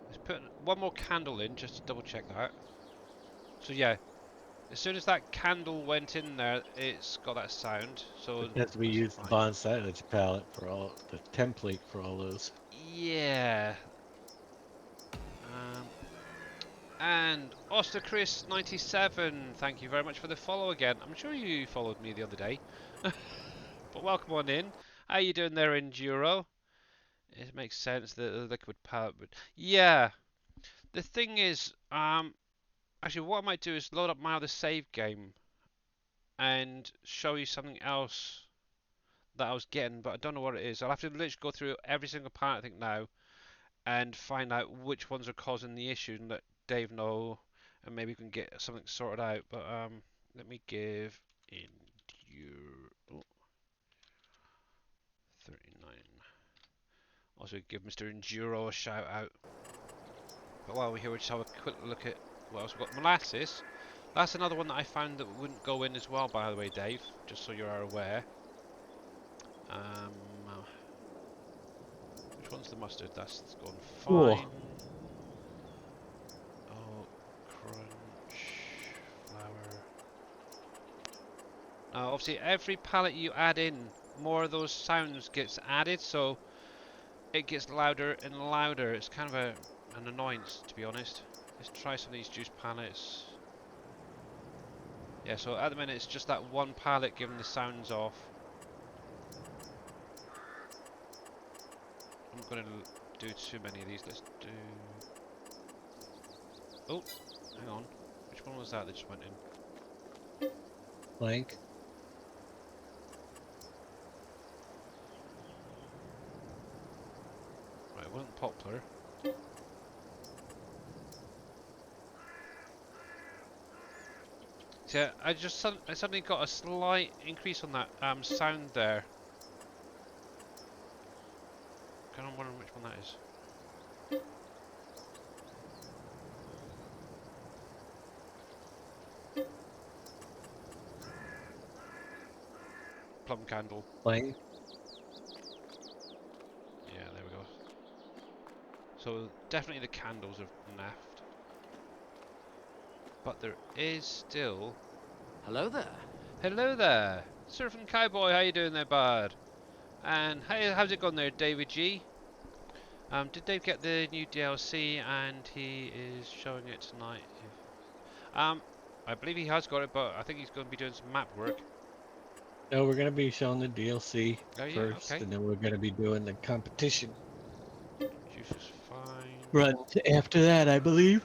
Let's put one more candle in just to double check that. So yeah, as soon as that candle went in there, it's got that sound. So because we that's use the fine. bond silage palette for all the template for all those. Yeah. Um, and OsterChris97, thank you very much for the follow again. I'm sure you followed me the other day. But welcome on in. How you doing there, Enduro? It makes sense that the liquid palette would. Yeah. The thing is, actually, what I might do is load up my other save game and show you something else that I was getting, but I don't know what it is. I'll have to literally go through every single palette, I think, now and find out which ones are causing the issue and let Dave know, and maybe we can get something sorted out. But let me give Enduro 39. Also give Mr. Enduro a shout out. But while we're here, we'll just have a quick look at what else we've got. Molasses. That's another one that I found that wouldn't go in as well, by the way, Dave. Just so you are aware. Which one's the mustard? That's gone Cool. fine. Oh, crunch, flour. Now, obviously, every palette you add in, more of those sounds gets added, so it gets louder and louder. It's kind of an annoyance, to be honest. Let's try some of these juice palettes. Yeah, so at the minute it's just that one palette giving the sounds off. I'm not going to do too many of these. Let's do... Oh, hang on. Which one was that just went in? Blank. Right, it wasn't poplar. So yeah, I suddenly got a slight increase on that sound there. Kind of wondering which one that is. Plum candle. Blank. Yeah, there we go. So definitely the candles are naffed. But there is still... Hello there. Hello there! Surfing Cowboy, how you doing there, bud? And hey, how's it going there, David G? Did Dave get the new DLC and he is showing it tonight? I believe he has got it, but I think he's going to be doing some map work. No, we're gonna be showing the DLC Oh yeah, first, okay. and then we're gonna be doing the competition Juice is fine. run after that, I believe.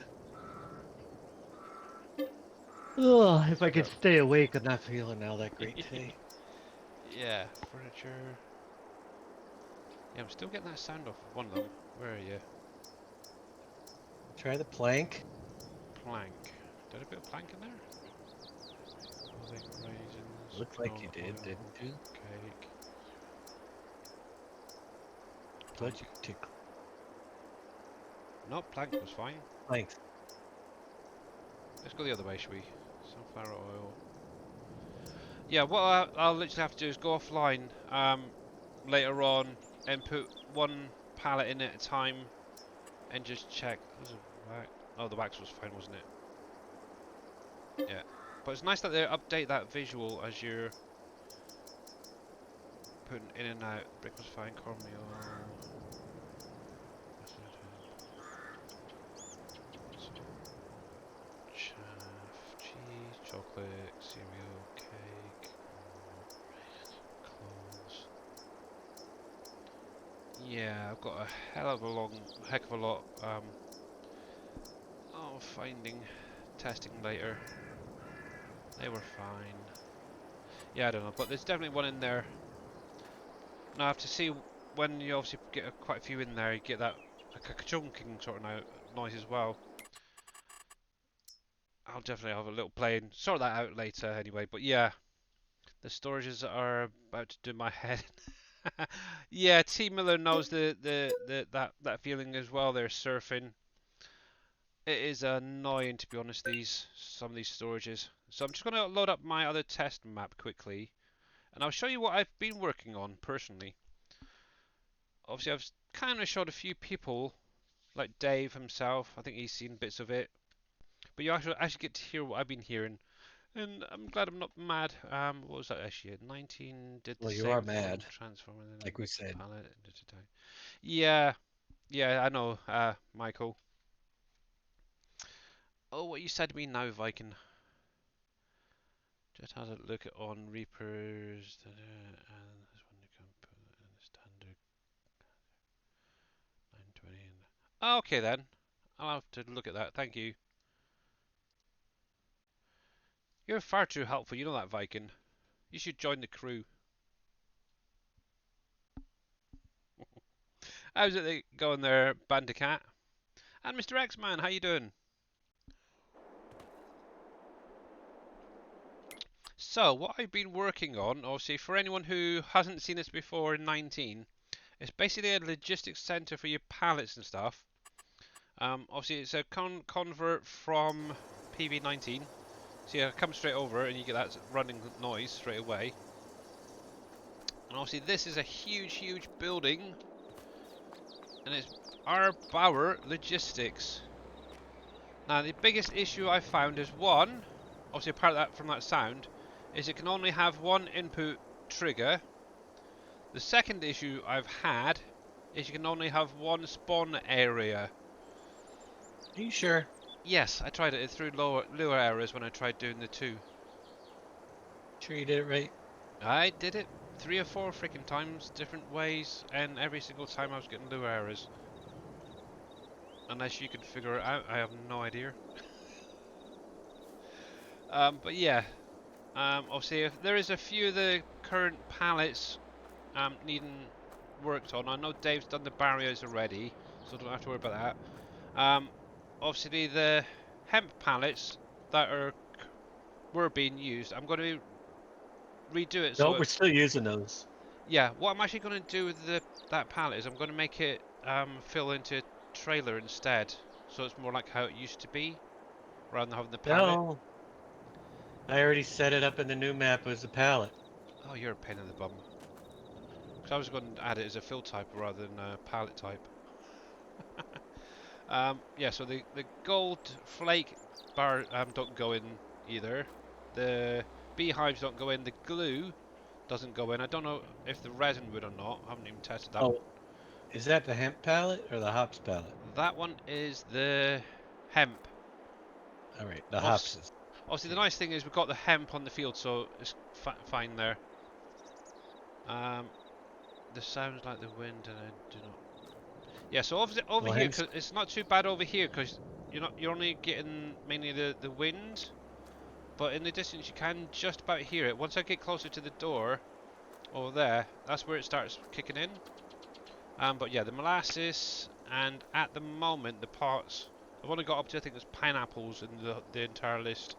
Oh, if I could Got stay awake, I'm not feeling all that great today. yeah, furniture. Yeah, I'm still getting that sound off of one of them. Where are you? Try the plank. Plank. Did I put a plank in there? Garlic, raisins, Looked like you canola did, oil, didn't you? cake, Thought plank. you could take No, plank was fine. planks. Let's go the other way, shall we? Sunflower oil. Yeah, what I'll literally have to do is go offline later on and put one pallet in at a time and just check. There's a wax. Oh, the wax was fine, wasn't it? Yeah. But it's nice that they update that visual as you're putting in and out. Brick was fine, cornmeal. Chaff, cheese, chocolate, cereal, cake, clothes. Yeah, I've got a heck of a lot. Finding, testing later. They were fine. Yeah, I don't know, but there's definitely one in there. Now I have to see when you obviously get quite a few in there, you get that like a chunking sort of noise as well. I'll definitely have a little play and sort that out later anyway. But yeah, the storages are about to do my head. Yeah, T Miller knows that feeling as well. They're surfing. It is annoying to be honest. Some of these storages. So I'm just going to load up my other test map quickly, and I'll show you what I've been working on personally. Obviously, I've kind of showed a few people, like Dave himself. I think he's seen bits of it, but you actually get to hear what I've been hearing. And I'm glad I'm not mad. What was that actually? 19 did the Well, you are same thing, mad, transforming in like we said. palette. Yeah, yeah, I know, Michael. Oh, what you said to me now, Viking. Just had a look at on Reapers, and this one you can put in the standard 920. Okay then, I'll have to look at that. Thank you. You're far too helpful. You know that, Viking. You should join the crew. How's it going there, Bandicat? And Mr. X-Man, how you doing? So, what I've been working on, obviously, for anyone who hasn't seen this before in 19, it's basically a logistics center for your pallets and stuff. Obviously, it's a convert from PV19. So you come straight over and you get that running noise straight away. And obviously, this is a huge, huge building, and it's our Bauer Logistics. Now, the biggest issue I found is one, obviously apart from that sound, is it can only have one input trigger. The second issue I've had is you can only have one spawn area. Are you sure? Yes, I tried it. It threw lower errors when I tried doing the two. Sure you did it right? I did it 3 or 4 freaking times, different ways, and every single time I was getting lower errors. Unless you can figure it out, I have no idea. But yeah, obviously if there is a few of the current pallets needing worked on. I know Dave's done the barriers already, so don't have to worry about that. Obviously the hemp pallets that were being used, I'm going to redo it No, so we're still using those. yeah, what I'm actually going to do with that pallet is I'm going to make it fill into a trailer instead, so it's more like how it used to be, rather than having the pallet. No, I already set it up in the new map as a pallet. Oh, you're a pain in the bum. Because I was going to add it as a fill type rather than a pallet type. Yeah, so the gold flake bar don't go in either. The beehives don't go in. The glue doesn't go in. I don't know if the resin would or not. I haven't even tested that one. Oh, is that the hemp pallet or the hops pallet? That one is the hemp. All right, the Obs hops is. Obviously, the nice thing is we've got the hemp on the field, so it's fine there. The sounds like the wind, and I do not. Yeah, so obviously over Well, here, hence, 'cause it's not too bad over here, because you're only getting mainly the wind, but in the distance you can just about hear it. Once I get closer to the door, over there, that's where it starts kicking in. But yeah, the molasses, and at the moment the parts I've only got up to, I think there's pineapples in the entire list,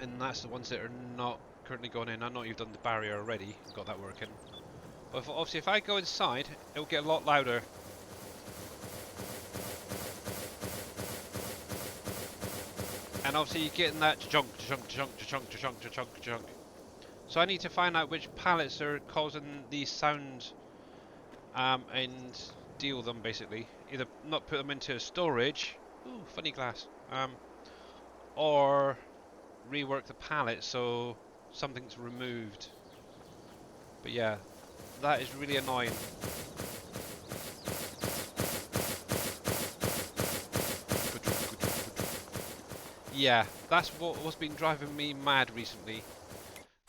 and that's the ones that are not currently going in. I know you've done the barrier already, got that working. But obviously, if I go inside, it'll get a lot louder. And obviously, you're getting that chunk, chunk, chunk, chunk, chunk, chunk, chunk. So I need to find out which pallets are causing these sounds, and deal with them basically. Either not put them into storage. Ooh, funny glass. Or rework the pallet so something's removed. But yeah, that is really annoying. Yeah, that's what's been driving me mad recently.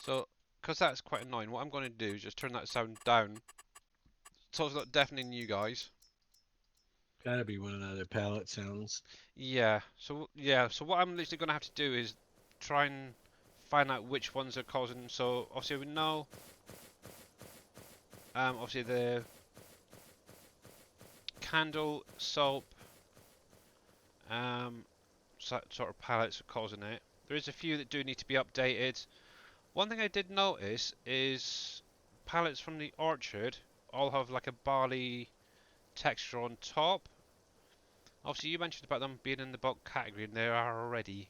So, because that's quite annoying, what I'm going to do is just turn that sound down, so it's not deafening you guys. gotta be one of the other palette sounds. Yeah, so what I'm literally going to have to do is try and find out which ones are causing. So obviously we know, obviously the candle, soap, sort of palettes are causing it. There is a few that do need to be updated. One thing I did notice is palettes from the orchard all have like a barley texture on top. Obviously, you mentioned about them being in the bulk category, and they are already,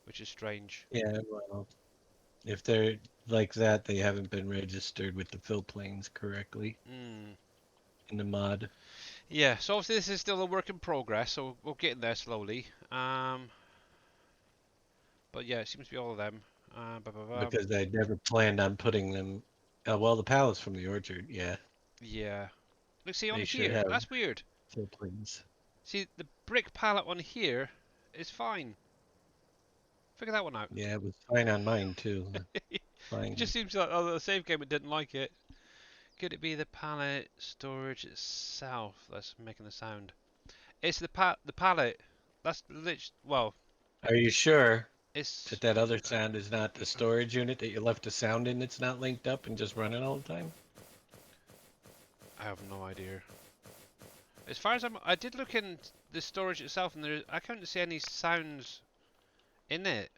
which is strange. Yeah, well, if they're like that, they haven't been registered with the fill planes correctly Hmm. in the mod. Yeah, so obviously this is still a work in progress, so we'll get in there slowly. But yeah, it seems to be all of them. Ba -ba -bum. Because I never planned on putting them. Well, the pallets from the orchard, yeah, Yeah. Look, see on they should here, have that's weird. fill planes. See, the brick pallet on here is fine. Figure that one out. Yeah, it was fine on mine too. It Fine. just seems like the save game it didn't like it. Could it be the pallet storage itself that's making the sound? It's the pallet. That's well, Are you sure it's. that that other sound is not the storage unit that you left the sound in that's not linked up and just running all the time? I have no idea. As far as I did look in the storage itself, and I couldn't see any sounds in it.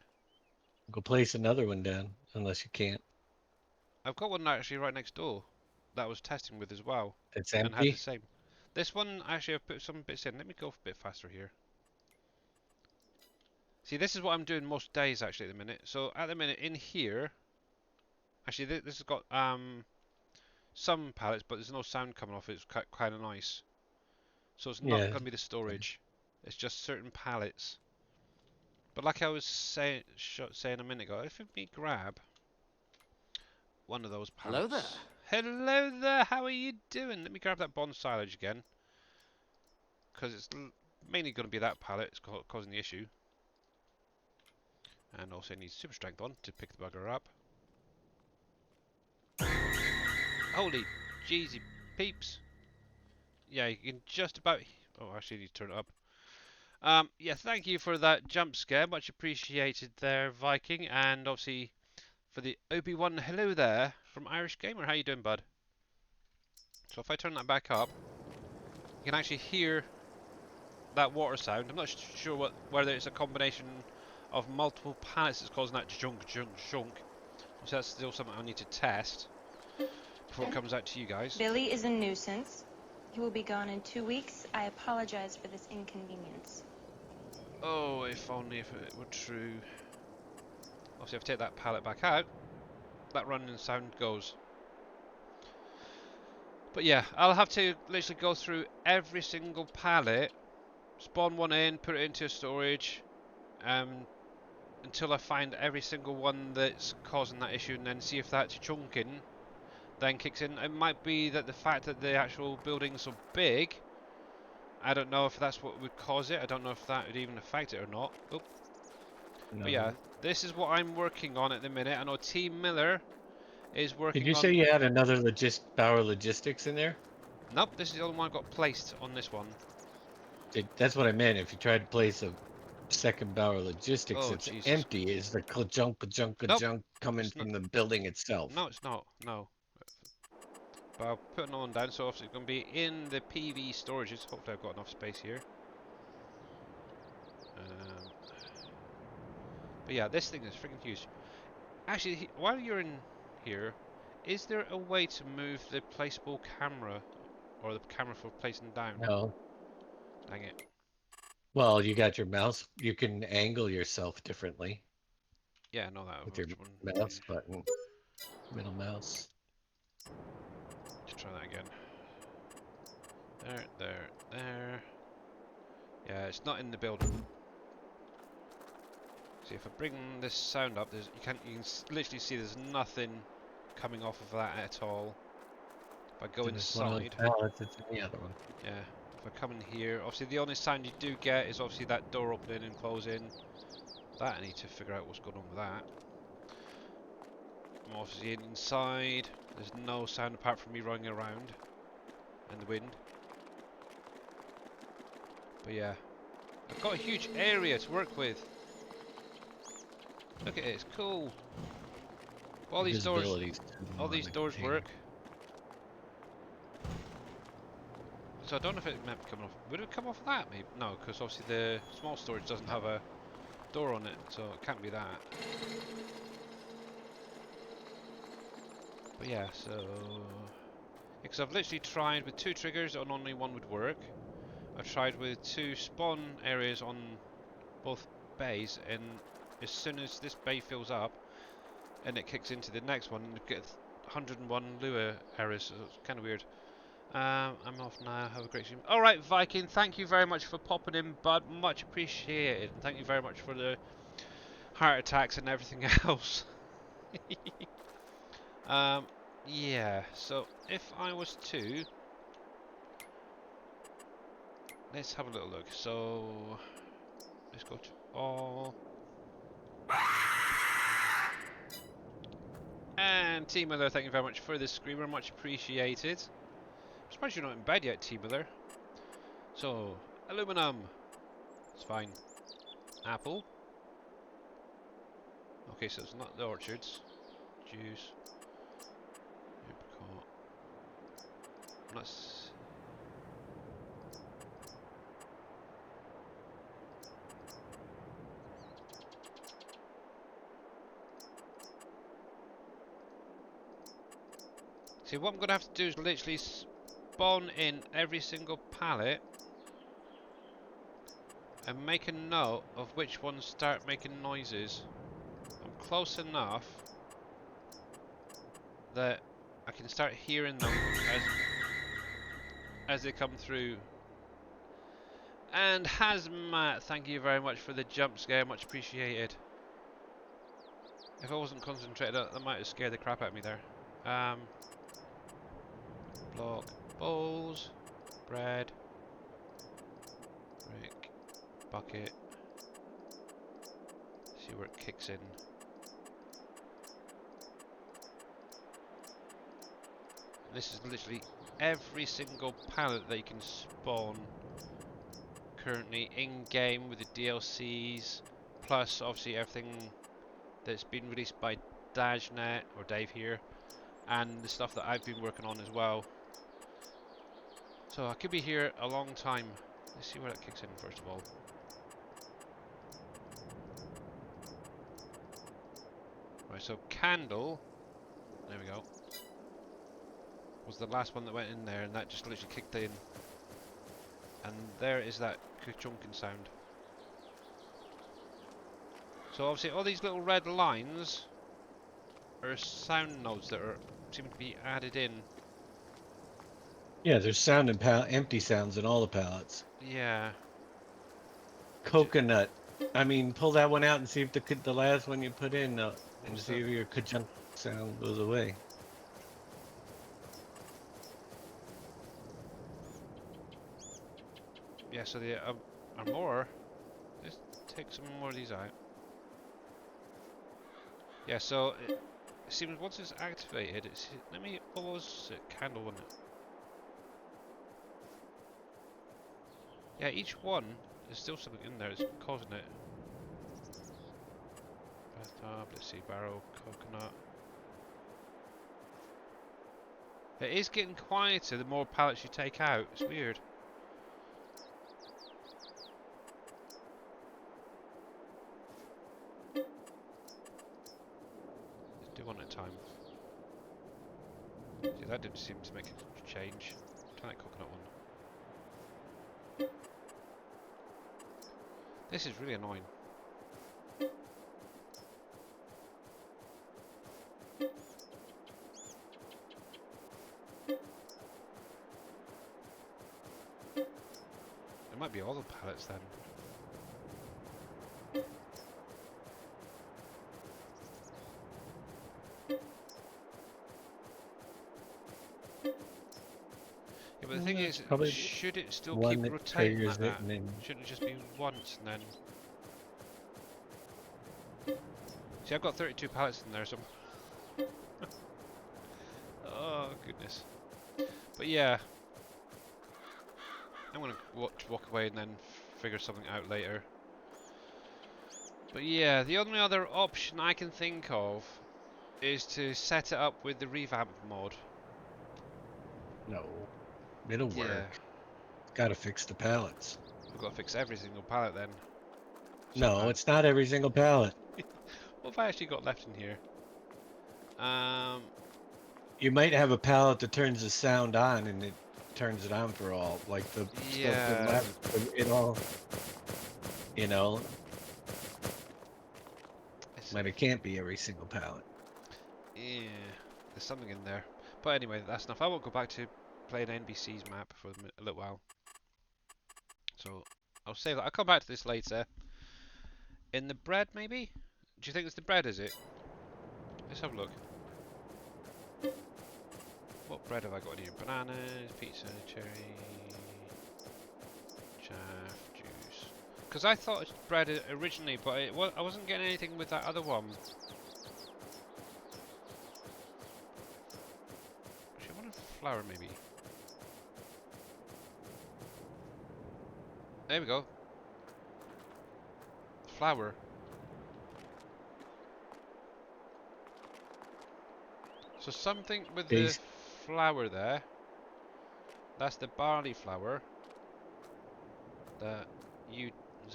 Go place another one down, unless you can't. I've got one actually right next door that I was testing with as well, It's and had the empty. same. This one actually I've put some bits in. Let me go a bit faster here. See, this is what I'm doing most days actually at the minute. So at the minute in here, actually this has got some pallets, but there's no sound coming off it. It's kind of nice. So it's not Yeah. going to be the storage. It's just certain pallets. But like I was saying a minute ago, if we grab one of those pallets. Hello there. Hello there. How are you doing? Let me grab that bond silage again, because it's mainly going to be that pallet it's causing the issue. And also needs super strength on to pick the bugger up. Holy jeezy peeps. Yeah, you can just about... Oh, actually, I need to turn it up. Yeah, thank you for that jump scare. Much appreciated there, Viking. And obviously for the Obi-Wan hello there from Irish Gamer. How you doing, bud? So if I turn that back up, you can actually hear that water sound. I'm not sure whether it's a combination of multiple pallets that's causing that chunk, chunk, chunk. So that's still something I need to test before it comes out to you guys. Billy is a nuisance. He will be gone in 2 weeks. I apologize for this inconvenience. Oh, if only if it were true. Obviously, if I take that pallet back out, that running sound goes. But yeah, I'll have to literally go through every single pallet, spawn one in, put it into storage, until I find every single one that's causing that issue, and then see if that chunking then kicks in. It might be that the fact that the actual building's so big, I don't know if that's what would cause it. I don't know if that would even affect it or not. Oh. But yeah, this is what I'm working on at the minute. I know Team Miller is Did working you say on. you had another Bauer Logistics in there? Nope, this is the only one I got placed on this one. That's what I meant. If you tried to place a second Bauer Logistics, Oh it's Jesus. empty. Is the Nope, junk coming it's not. from the building itself? No, it's not. No. But I'll put another one down, so obviously it's going to be in the PV storages. Hopefully I've got enough space here. Um, but yeah, this thing is freaking huge. Actually, while you're in here, is there a way to move the placeable camera, or the camera for placing down? No. Dang it. Well, you got your mouse. You can angle yourself differently Yeah, I know that. with your Which one? mouse button, middle mouse. Let's try that again. There. Yeah, it's not in the building. See, if I bring this sound up, you can literally see there's nothing coming off of that at all. If I go There's one of those inside, pallets. It's in the other one. yeah. If I come in here, obviously the only sound you do get is obviously that door opening and closing. That I need to figure out what's going on with that. I'm obviously inside. There's no sound apart from me running around in the wind. But yeah, I've got a huge area to work with. Look at it, it's cool. All these doors work. So I don't know if it might be coming off. Would it come off of that? Maybe no, because obviously the small storage doesn't have a door on it, so it can't be that. But yeah, so because I've literally tried with 2 triggers and only one would work. I've tried with 2 spawn areas on both bays, and as soon as this bay fills up and it kicks into the next one, you get 101 lure errors, so it's kind of weird. I'm off now. Have a great stream. Alright, Viking, thank you very much for popping in, bud. Much appreciated. And thank you very much for the heart attacks and everything else. Yeah, so if I was to... Let's have a little look. So, let's go to all. And T-Miller, thank you very much for the screamer. Much appreciated. I'm surprised you're not in bed yet, T-Miller. So, aluminum. It's fine. Apple. Okay, so it's not the orchards. Juice. Apricot. Nuts. See, what I'm going to have to do is literally spawn in every single pallet and make a note of which ones start making noises. I'm close enough that I can start hearing them as they come through. And Hazmat, thank you very much for the jump scare, much appreciated. If I wasn't concentrated, that might have scared the crap out of me there. Block, bowls, bread, brick, bucket. See where it kicks in. This is literally every single pallet that you can spawn currently in-game with the DLCs, plus obviously everything that's been released by Dajnet, or Dave here, and the stuff that I've been working on as well. So I could be here a long time. Let's see where that kicks in first of all. Right, so candle, there we go, was the last one that went in there, and that just literally kicked in. And there is that ka-chunking sound. So obviously all these little red lines are sound nodes that are seem to be added in. Yeah, there's sound and empty sounds in all the pallets. Yeah. Coconut. I mean, pull that one out and see if the last one you put in, and What's see that? if your ka-chunk sound goes away. Yeah, so the are more. Let's take some more of these out. Yeah, so it seems once it's activated, it's let me. What was it? Candle one. Yeah, each one there's still something in there that's causing it. Bathtub, let's see, barrel, coconut. It is getting quieter the more pallets you take out. It's weird. Let's do one at a time. See, that didn't seem to make a change. Try that coconut one. This is really annoying. It might be all the pallets then. Yeah, but the thing is, probably should it still one keep that rotating triggers like it that? and then Shouldn't it just be once and then... See, I've got 32 pallets in there, so... Oh, goodness. But yeah. I'm gonna walk away and then figure something out later. But yeah, the only other option I can think of is to set it up with the revamp mod. no, it'll Yeah. work. Got to fix the pallets. We've got to fix every single pallet then. No, Somehow. it's not every single pallet. What have I actually got left in here? You might have a pallet that turns the sound on and it turns it on for all, like the stuff that Yeah. it all, you know, but it can't be every single pallet. Yeah, there's something in there. But anyway, that's enough. I won't go back to playing NBC's map for a little while. So I'll save that. I'll come back to this later. In the bread, maybe? Do you think it's the bread, is it? Let's have a look. What bread have I got in here? Bananas, pizza, cherry, chaff, juice. Because I thought it was bread originally, but I wasn't getting anything with that other one. Actually, I want a flour, maybe. There we go. Flour. So something with the flour there. That's the barley flour. That you is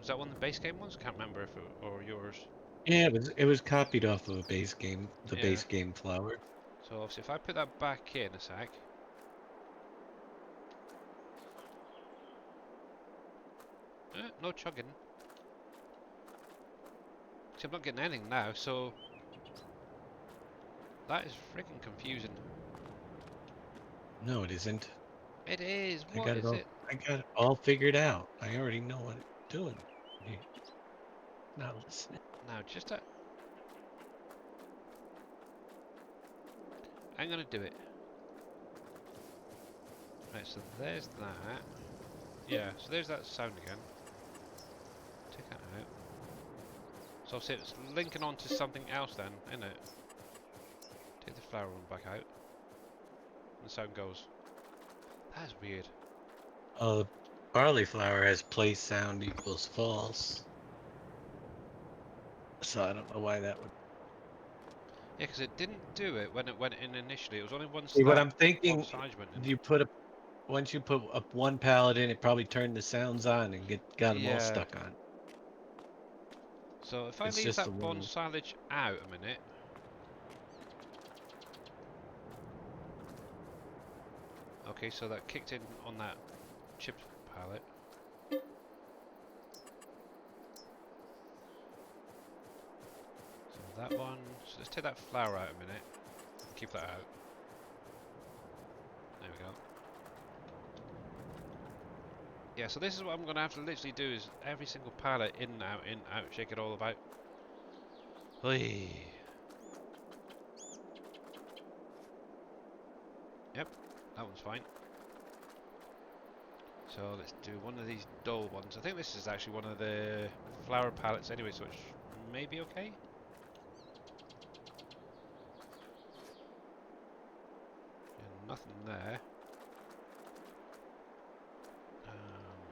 that one of the base game ones? Can't remember if it or yours. Yeah, it was copied off of a base game, the Yeah. base game flower. So obviously, if I put that back in a sec. No chugging. See, I'm not getting anything now, so that is freaking confusing. No, it isn't. It is. I What got it is all. it? I got it all figured out. I already know what it's doing. Not listening. Now, just I'm gonna do it. Right, so there's that. Yeah, so there's that sound again. Take that out. So obviously it's linking on to something else then, isn't it? Take the flower one back out. And the sound goes. That's weird. Oh, the barley flower has play sound equals false. So I don't know why that would. Yeah, because it didn't do it when it went in initially. It was only once See, what that I'm thinking, one size went in. you put once you put up one pallet in, it probably turned the sounds on and got them all Yeah. stuck on. So if I It's leave just that the bond one. silage out a minute. Okay, so that kicked in on that chip palette. So that one, so let's take that flour out a minute. Keep that out. There we go. Yeah, so this is what I'm going to have to literally do is every single pallet in, out, shake it all about. Oy. Yep, that one's fine. So let's do one of these dull ones. I think this is actually one of the flour pallets anyway, so it may be okay. there.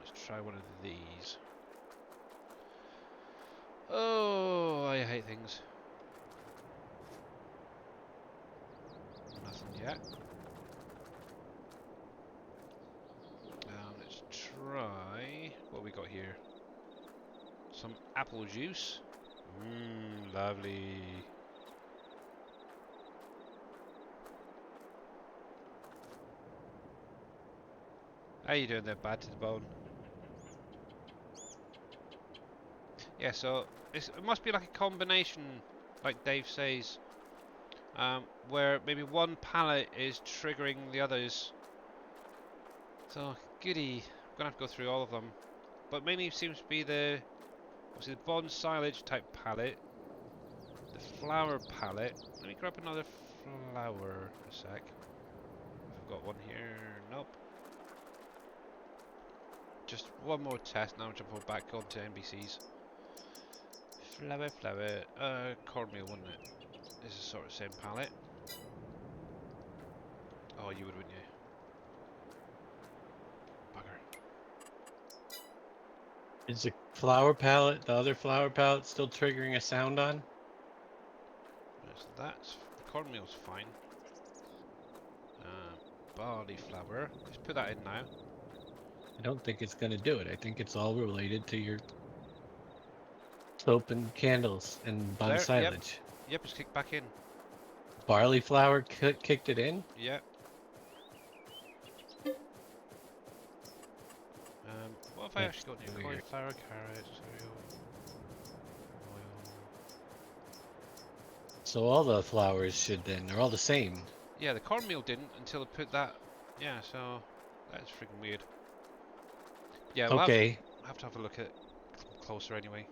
Let's try one of these. Oh, I hate things. Nothing yet. Let's try what we got here. Some apple juice. Mmm, lovely. How you doing there, bad to the bone? Yeah, so it must be like a combination, like Dave says, where maybe one pallet is triggering the others. So, goody. I'm gonna have to go through all of them. But mainly seems to be the, what's it, the bond silage type pallet, the flower pallet. Let me grab another flower a sec. I've got one here. Nope. Just one more test, now jump back onto NBC's. Flower, cornmeal, wouldn't it? This is sort of the same palette. Oh, you would, wouldn't you? Bugger. Is the flower palette, the other flower palette, still triggering a sound on? Yes, that's, the cornmeal's fine. Barley flour. Let's put that in now. I don't think it's going to do it. I think it's all related to your soap and candles and bun There, yep. silage. Yep, it's kicked back in. Barley flour kicked it in? Yep. What have I That's actually got here? weird. Cauliflower, carrots, cereal, oil. So all the flowers should then, they're all the same. Yeah, the cornmeal didn't until I put that. Yeah, so that's freaking weird. Yeah, we'll Okay, have to have a look at it closer anyway.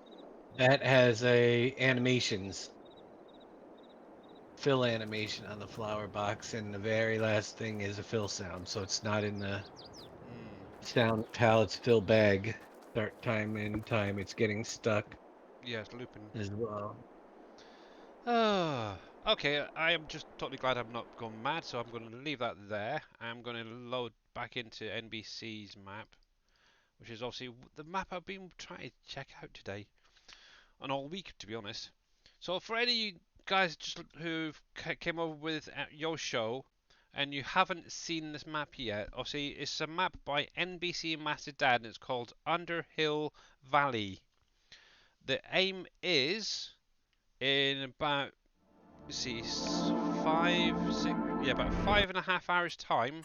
that has a animations, fill animation on the flower box, and the very last thing is a fill sound, so it's not in the sound palette's fill bag. Start time, end time, it's getting stuck Yeah, it's looping. as well. Okay, I am just totally glad I'm not gone mad, so I'm going to leave that there. I'm going to load back into NBC's map, which is obviously the map I've been trying to check out today, and all week, to be honest. So for any of you guys just who came over with your show, and you haven't seen this map yet, obviously it's a map by NBCMASTERDAD, and it's called Underhill Valley. The aim is in about, let's see, about 5.5 hours time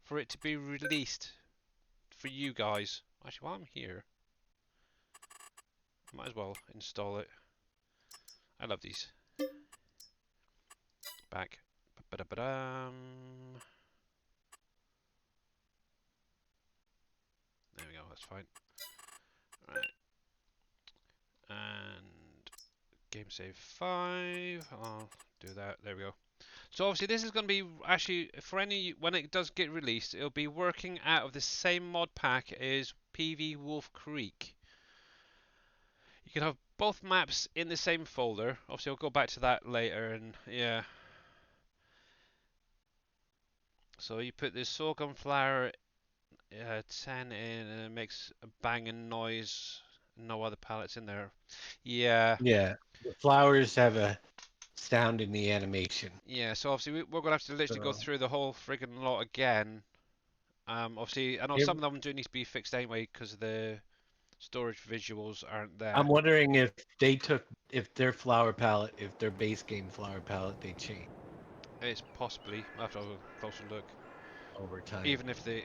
for it to be released for you guys. Actually, while I'm here, I might as well install it. I love these. Back. Ba-da-ba-dum. There we go, that's fine. Right. And game save 5. I'll do that. There we go. So obviously this is going to be actually for any when it does get released, it'll be working out of the same mod pack as PV Wolf Creek. You can have both maps in the same folder. Obviously I'll go back to that later, and yeah. So you put this sorghum flour 10 in, and it makes a banging noise. No other pallets in there. Yeah. Yeah, the flowers have a sound in the animation. Yeah, so obviously we're going to have to literally go So through the whole friggin' lot again. Obviously, I know some of them do need to be fixed anyway because the storage visuals aren't there. I'm wondering if they took, if their flower palette, if their base game flower palette, they changed It's possibly. I'll have to have a closer look. over time. Even if they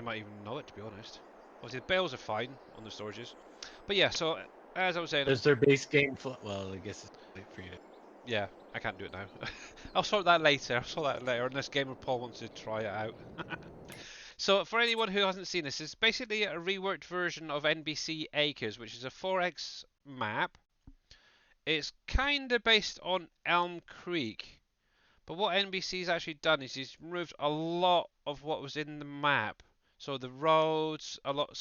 might even know it, to be honest. Obviously, the bales are fine on the storages. But yeah, so as I was saying, Does their base game, well, I guess it's late for you to. yeah, I can't do it now. I'll sort that later. I'll sort that later unless Gamer Paul wants to try it out. So for anyone who hasn't seen this, it's basically a reworked version of NBC Acres, which is a 4X map. It's kind of based on Elm Creek, but what NBC's actually done is he's removed a lot of what was in the map. So the roads, a lot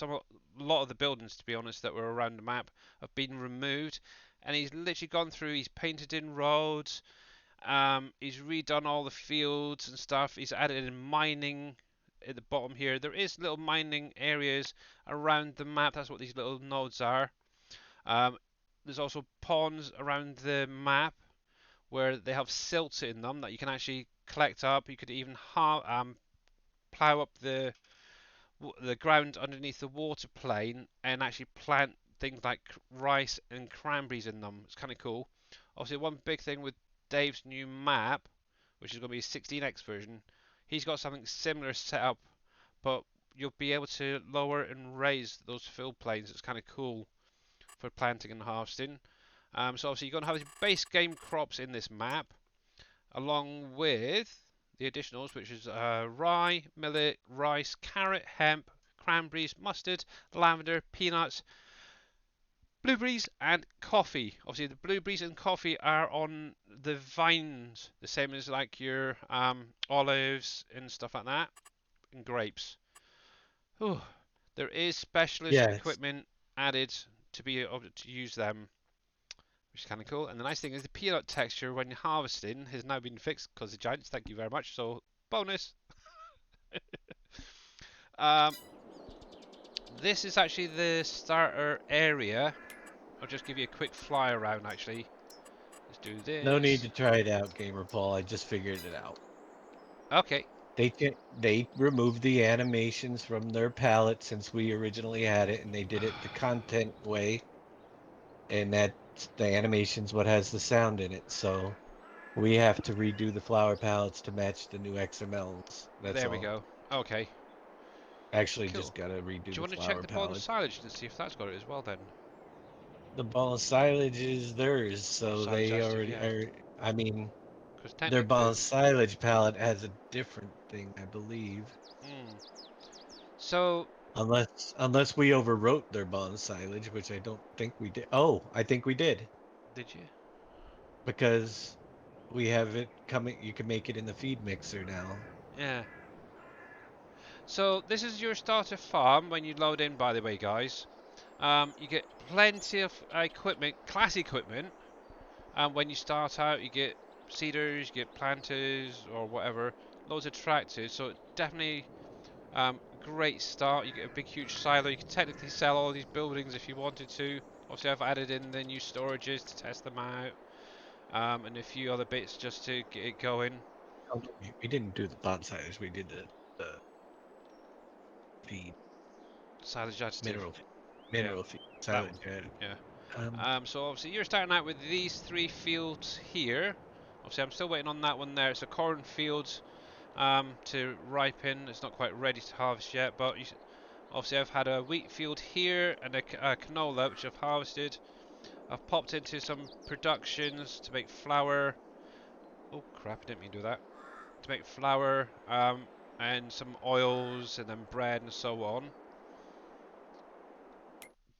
of the buildings, to be honest, that were around the map have been removed, and he's literally gone through. He's painted in roads, He's redone all the fields and stuff. He's added in mining at the bottom here. There is little mining areas around the map. That's what these little nodes are. There's also ponds around the map where they have silt in them that you can actually collect up. You could even plow up the ground underneath the water plane and actually plant things like rice and cranberries in them. It's kind of cool. Obviously, one big thing with Dave's new map, which is going to be a 16x version, he's got something similar set up, but you'll be able to lower and raise those fill planes. It's kind of cool for planting and harvesting. So obviously you're going to have your base game crops in this map, along with the additionals, which is rye, millet, rice, carrot, hemp, cranberries, mustard, lavender, peanuts, blueberries, and coffee. Obviously, the blueberries and coffee are on the vines, the same as like your olives and stuff like that, and grapes. Whew. There is specialist Yes. equipment added to be able to use them, which is kind of cool. And the nice thing is the peanut texture when you're harvesting has now been fixed because of giants. Thank you very much. So bonus. Um, this is actually the starter area. I'll just give you a quick fly around actually. Let's do No need this. to try it out, Gamer Paul. I just figured it out. Okay, They removed the animations from their palette since we originally had it, and they did it the content way, and that the animation's what has the sound in it. So we have to redo the flower palettes to match the new XMLs. That's there we all. go. Okay, Actually, cool. just gotta Do redo you the want to check flower the ball of palette. silage and see if that's got it as well then? The ball of silage is theirs, so Silage they additive, already yeah. are. I mean, Because their ball of technically, silage palette has a different thing, I believe. mm. So, Unless we overwrote their bond silage, which I don't think we did. Oh, I think we did did you? because we have it coming. You can make it in the feed mixer now. Yeah. So this is your starter farm when you load in, by the way, guys. You get plenty of equipment, class equipment. When you start out, you get seeders, you get planters, or whatever. Loads of tractors. So definitely great start. You get a big, huge silo. You can technically sell all these buildings if you wanted to. Obviously, I've added in the new storages to test them out, and a few other bits just to get it going. Oh, no, we didn't do the bond silage. We did the feed Silage additive. mineral Yeah, mineral feed that one. silage. Yeah. Yeah. Um, So obviously you're starting out with these three fields here. Obviously I'm still waiting on that one there. It's a cornfield to ripen. It's not quite ready to harvest yet, but obviously I've had a wheat field here and a canola which I've harvested. I've popped into some productions to make flour. Oh crap! I didn't mean to do that. To make flour and some oils and then bread and so on.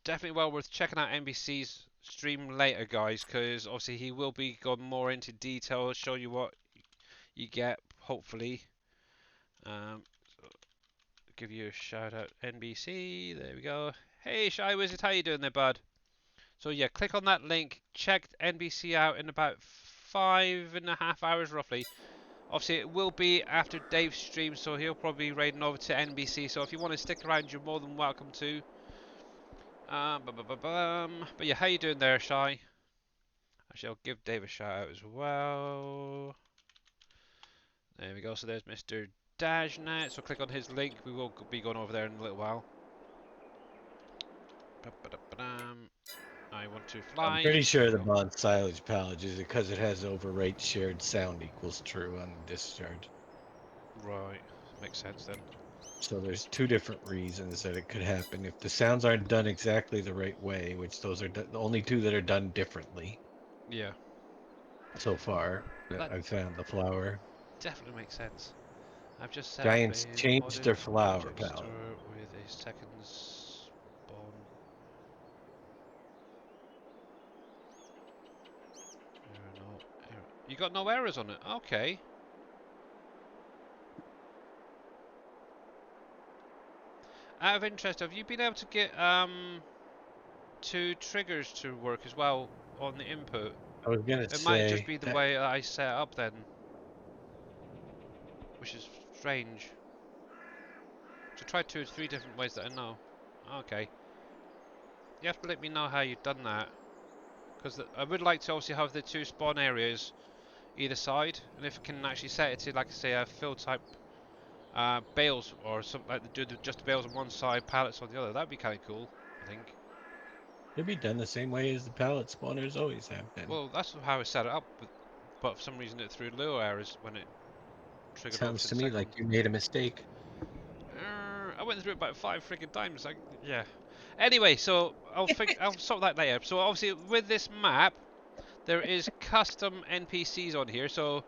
Definitely well worth checking out NBC's stream later, guys, because obviously he will be going more into detail, show you what you get, hopefully. So give you a shout out, NBC. There we go. Hey, Shy Wizard, how you doing there, bud? So yeah, click on that link. Check NBC out in about 5.5 hours, roughly. Obviously, it will be after Dave's stream, so he'll probably be raiding over to NBC. So if you want to stick around, you're more than welcome to. But yeah, how you doing there, Shy? Actually, I'll give Dave a shout out as well. There we go. So there's Mr. Dajnet. So click on his link. We will be going over there in a little while. I want to I'm fly. pretty There sure we the go. bond silage palette is because it has overwrite shared sound equals true on the discharge. Right. Makes sense then. So there's two different reasons that it could happen. If the sounds aren't done exactly the right way, which those are the only two that are done differently Yeah. so far that That I've found the flower. definitely makes sense. I've just set up Giants a changed modded their flower object palette. store with a second spawn. No error. You got no errors on it. Okay. Out of interest, have you been able to get two triggers to work as well on the input? I was gonna It might just say be the that way I set it up then, which is strange. So try 2 or 3 different ways that I know. Okay. You have to let me know how you've done that. Because I would like to obviously have the 2 spawn areas either side. And if I can actually set it to, like I say, a fill type bales or something like do just bales on one side, pallets on the other. That'd be kind of cool, I think. it'd be done the same way as the pallet spawners always have been. Well, that's how I set it up, but for some reason it threw low errors when it triggered over Sounds to to the me second like one. you made a mistake. I went through it about 5 freaking times. Yeah. Anyway, so I'll sort that later. So obviously with this map, there is custom NPCs on here. So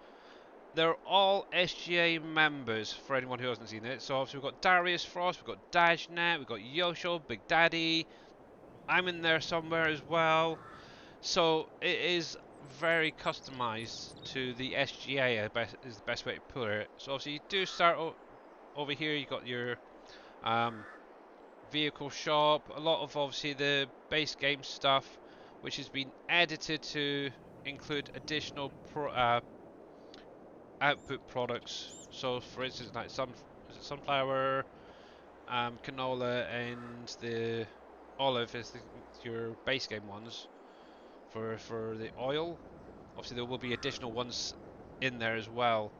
they're all SGA members for anyone who hasn't seen it. So obviously we've got Darius Frost, we've got Dashnet, we've got Yosho, Big Daddy. I'm in there somewhere as well. So it is very customized to the SGA, is the best way to put it. So obviously you do start over here. You got your um, vehicle shop. A lot of obviously the base game stuff, which has been edited to include additional output products. So for instance, like sunflower, canola, and the olive is your base game ones. For the oil, obviously there will be additional ones in there as well.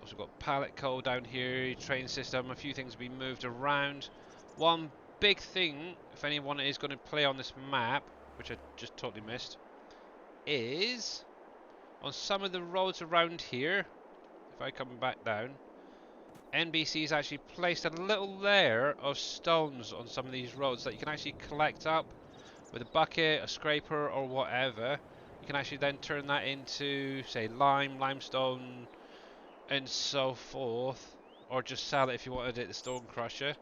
Also got pallet coal down here, train system, a few things have been moved around. One big thing, if anyone is going to play on this map, which I just totally missed, is on some of the roads around here, if I come back down, NBC's actually placed a little layer of stones on some of these roads that you can actually collect up with a bucket, a scraper, or whatever. You can actually then turn that into, say, limestone, and so forth, or just sell it if you wanted it at the stone crusher.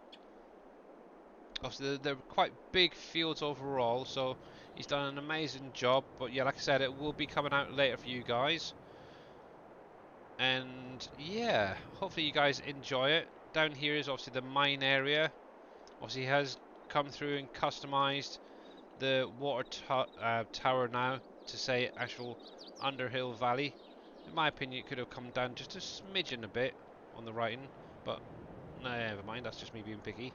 Obviously, they're quite big fields overall, so he's done an amazing job. But yeah, like I said, it will be coming out later for you guys. And yeah, hopefully you guys enjoy it. Down here is obviously the mine area. Obviously, he has come through and customized the water tower now to say actual Underhill Valley. In my opinion, it could have come down just a smidgen a bit on the writing, but no, never mind, that's just me being picky.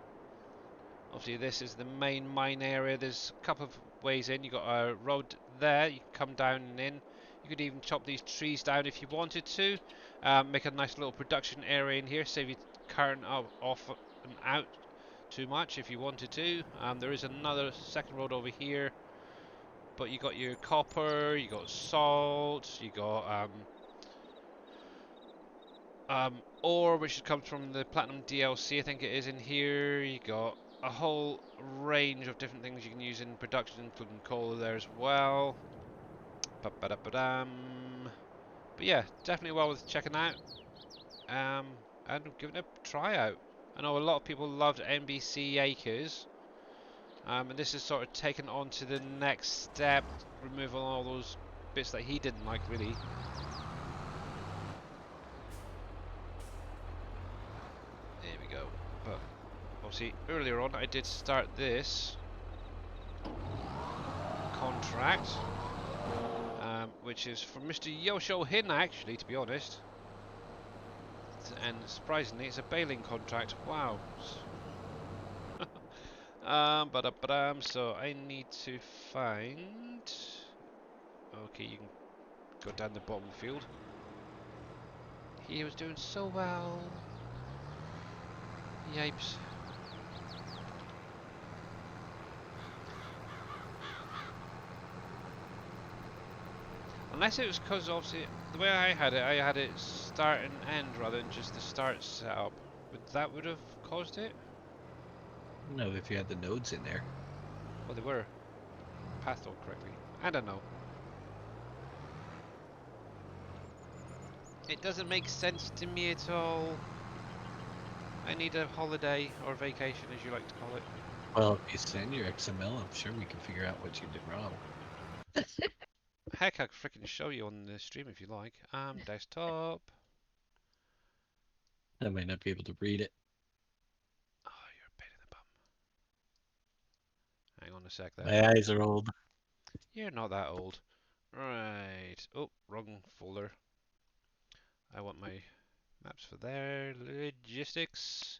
Obviously, this is the main mine area. There's a couple of ways in. You've got a road there, you can come down and in. You could even chop these trees down if you wanted to. Make a nice little production area in here, save you carting off and out too much if you wanted to. There is another second road over here, but you got your copper, you got salt, you got ore, which comes from the Platinum DLC, I think it is in here. You got a whole range of different things you can use in production, including coal there as well. Ba-ba-da-ba-dam. But yeah, definitely well worth checking out. And giving it a try out. I know a lot of people loved NBC Acres. And this is sort of taken on to the next step, removing all those bits that he didn't like, really. There we go. But obviously, earlier on, I did start this contract, which is from Mr. Yosho Hin, actually, to be honest. And surprisingly, it's a baling contract. Wow. So I need to find. Okay, you can go down the bottom field. He was doing so well. Yipes. Unless it was because obviously the way I had it start and end rather than just the start setup. Would have caused it? I don't know if you had the nodes in there. Well, they were pathed on correctly. I don't know. It doesn't make sense to me at all. I need a holiday or vacation, as you like to call it. Well, if you send your XML, I'm sure we can figure out what you did wrong. Heck, I could freaking show you on the stream if you like. Desktop. I might not be able to read it. Oh, you're a pain in the bum. Hang on a sec there. My eyes are old. You're not that old. Right. Oh, wrong folder. I want my maps for there. Logistics.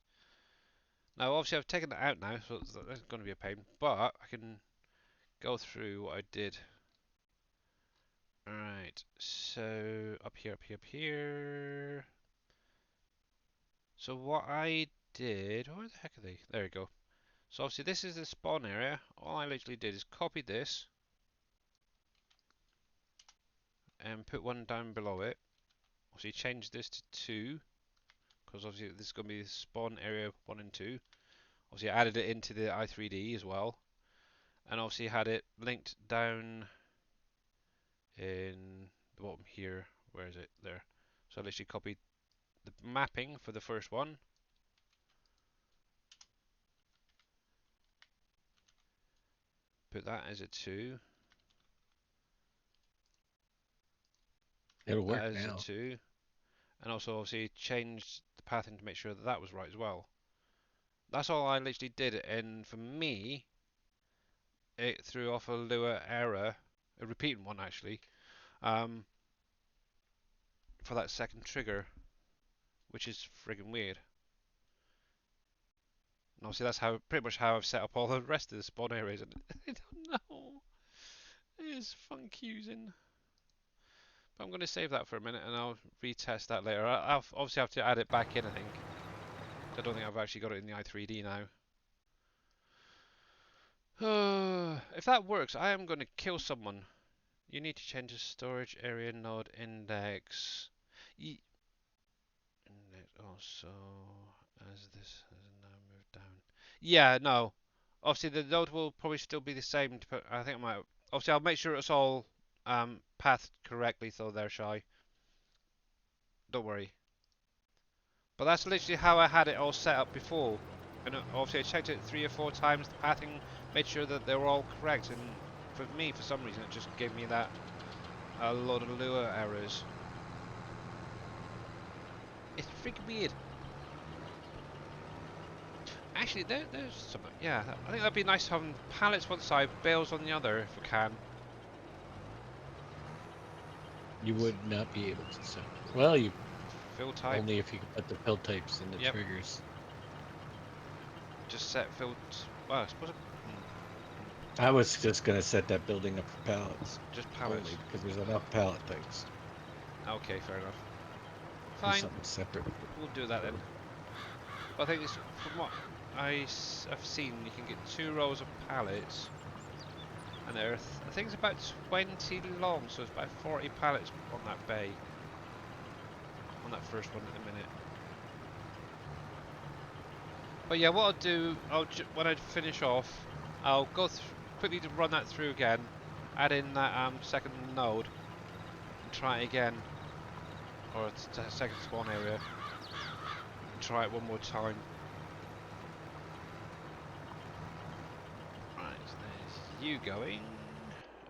Now, obviously, I've taken that out now, so that's going to be a pain. But I can go through what I did. Alright, so up here, up here, up here. So what I did, where the heck are they? There we go. So obviously this is the spawn area. All I literally did is copy this and put one down below it. Obviously change this to 2, because obviously this is going to be the spawn area 1 and 2. Obviously I added it into the i3D as well. And obviously had it linked down in the bottom here. Where is it? There. So I literally copied the mapping for the first one. Put that as a 2. It'll work That is a now. 2. And also obviously changed the pathing to make sure that that was right as well. That's all I literally did, and for me, it threw off a Lua error, a repeating one actually, for that second trigger, which is friggin' weird. And obviously that's how pretty much how I've set up all the rest of the spawn areas, and I don't know, it is fun confusing. But I'm going to save that for a minute, and I'll retest that later. I'll obviously have to add it back in, I think. I don't think I've actually got it in the i3D now. If that works, I am going to kill someone. You need to change the storage area node index. Index also, as this has now moved down. Yeah, no. Obviously, the node will probably still be the same. I think I might. Obviously, I'll make sure it's all pathed correctly, so they're shy. Don't worry. But that's literally how I had it all set up before. And obviously, I checked it 3 or 4 times. The pathing made sure that they were all correct. And for me, for some reason, it just gave me that a lot of Lua errors. It's freaking weird. Actually, there's something. Yeah, I think that'd be nice having pallets one side, bales on the other, if we can. You would not be able to. So, well, you Fill type. only if you could put the fill types in the Yep. triggers. Just set filled. Well, I suppose. I was just gonna set that building up for pallets. Just pallets. Only because there's enough pallet types. Okay, fair enough. Do Fine. something separate. We'll do that then. But I think it's, from what I've seen, you can get 2 rows of pallets, and they're I think it's about 20 long, so it's about 40 pallets on that bay. On that first one at the minute. But yeah, what I'll do, when I finish off, I'll go quickly to run that through again, add in that second node, and try it again, or second spawn area, and try it one more time. Right, so there's you going.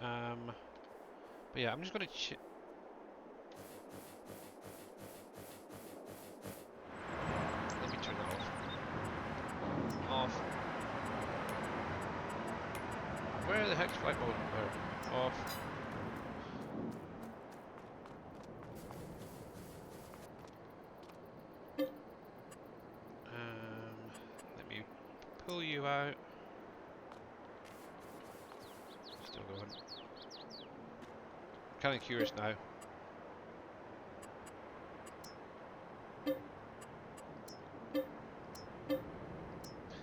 But yeah, I'm just gonna let me turn it off. Where the heck's flight mode? There. Off. Let me pull you out. Still going. Kind of curious now.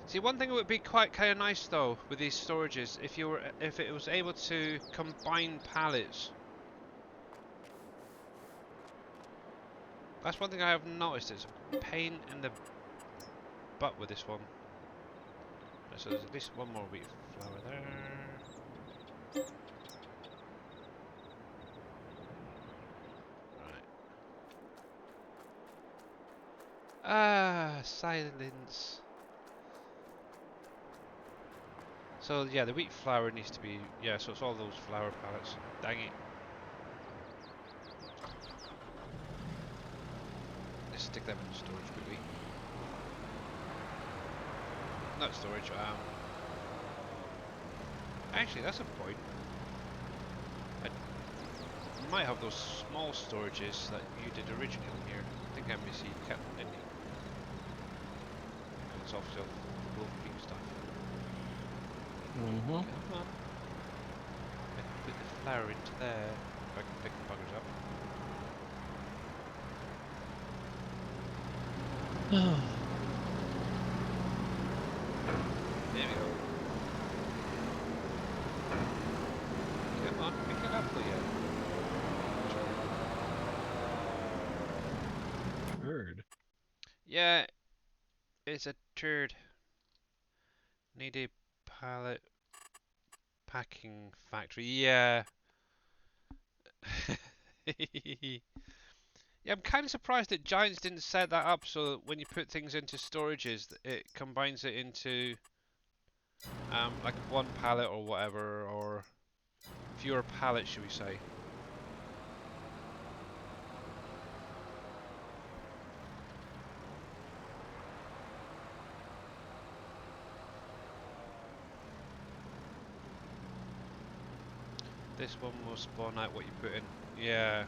See, one thing that would be quite kind of nice though with these storages, if it was able to combine pallets. That's one thing I have noticed. It's a pain in the butt with this one. Right, so there's at least one more wheat flour there. Right. Ah, silence. So yeah, the wheat flour needs to be, yeah, so it's all those flour pallets. Dang it. Let's stick them in storage quickly. Not storage, actually that's a point. might have those small storages that you did originally on here. I think NBC kept them, didn't he? It's off the Wolf Creek stuff. Mm-hmm. Come on. I can put the flour into there. If I can pick the buggers up. There we go. Come on, pick it up, will you? Bird. Yeah, it's a turd. Need a pallet packing factory. Yeah. Yeah, I'm kind of surprised that Giants didn't set that up so that when you put things into storages, it combines it into like one pallet or whatever, or fewer pallets, should we say? This one will spawn out what you put in. Yeah.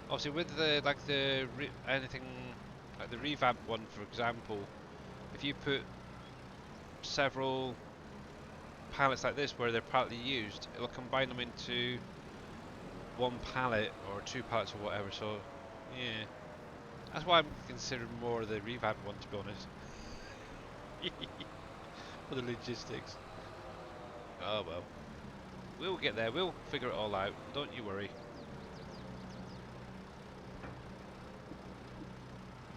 Obviously, with the anything like the revamp one, for example, if you put several pallets like this where they're partly used, it'll combine them into one pallet or two pallets or whatever. So, yeah, that's why I'm considering more the revamp one, to be honest. For the logistics. Oh well, we'll get there. We'll figure it all out. Don't you worry.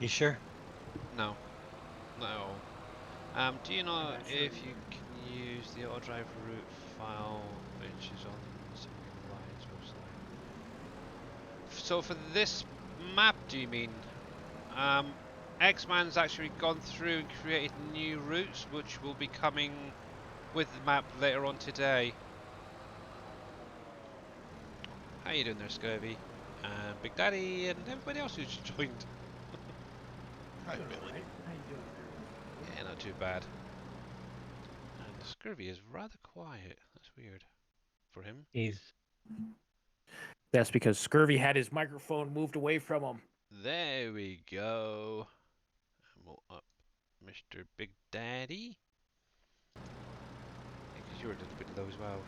You sure? No, not at all. Do you know if you can use the auto drive route file which is on the Lines website? So for this map, do you mean? X-Man's actually gone through and created new routes which will be coming with the map later on today. How you doing there, Scurvy? And Big Daddy and everybody else who's joined. Hi, Billy. How you doing? Yeah, not too bad. And Scurvy is rather quiet. That's weird for him. That's because Scurvy had his microphone moved away from him. There we go. And we'll up Mr. Big Daddy. Because you're a little bit low as well.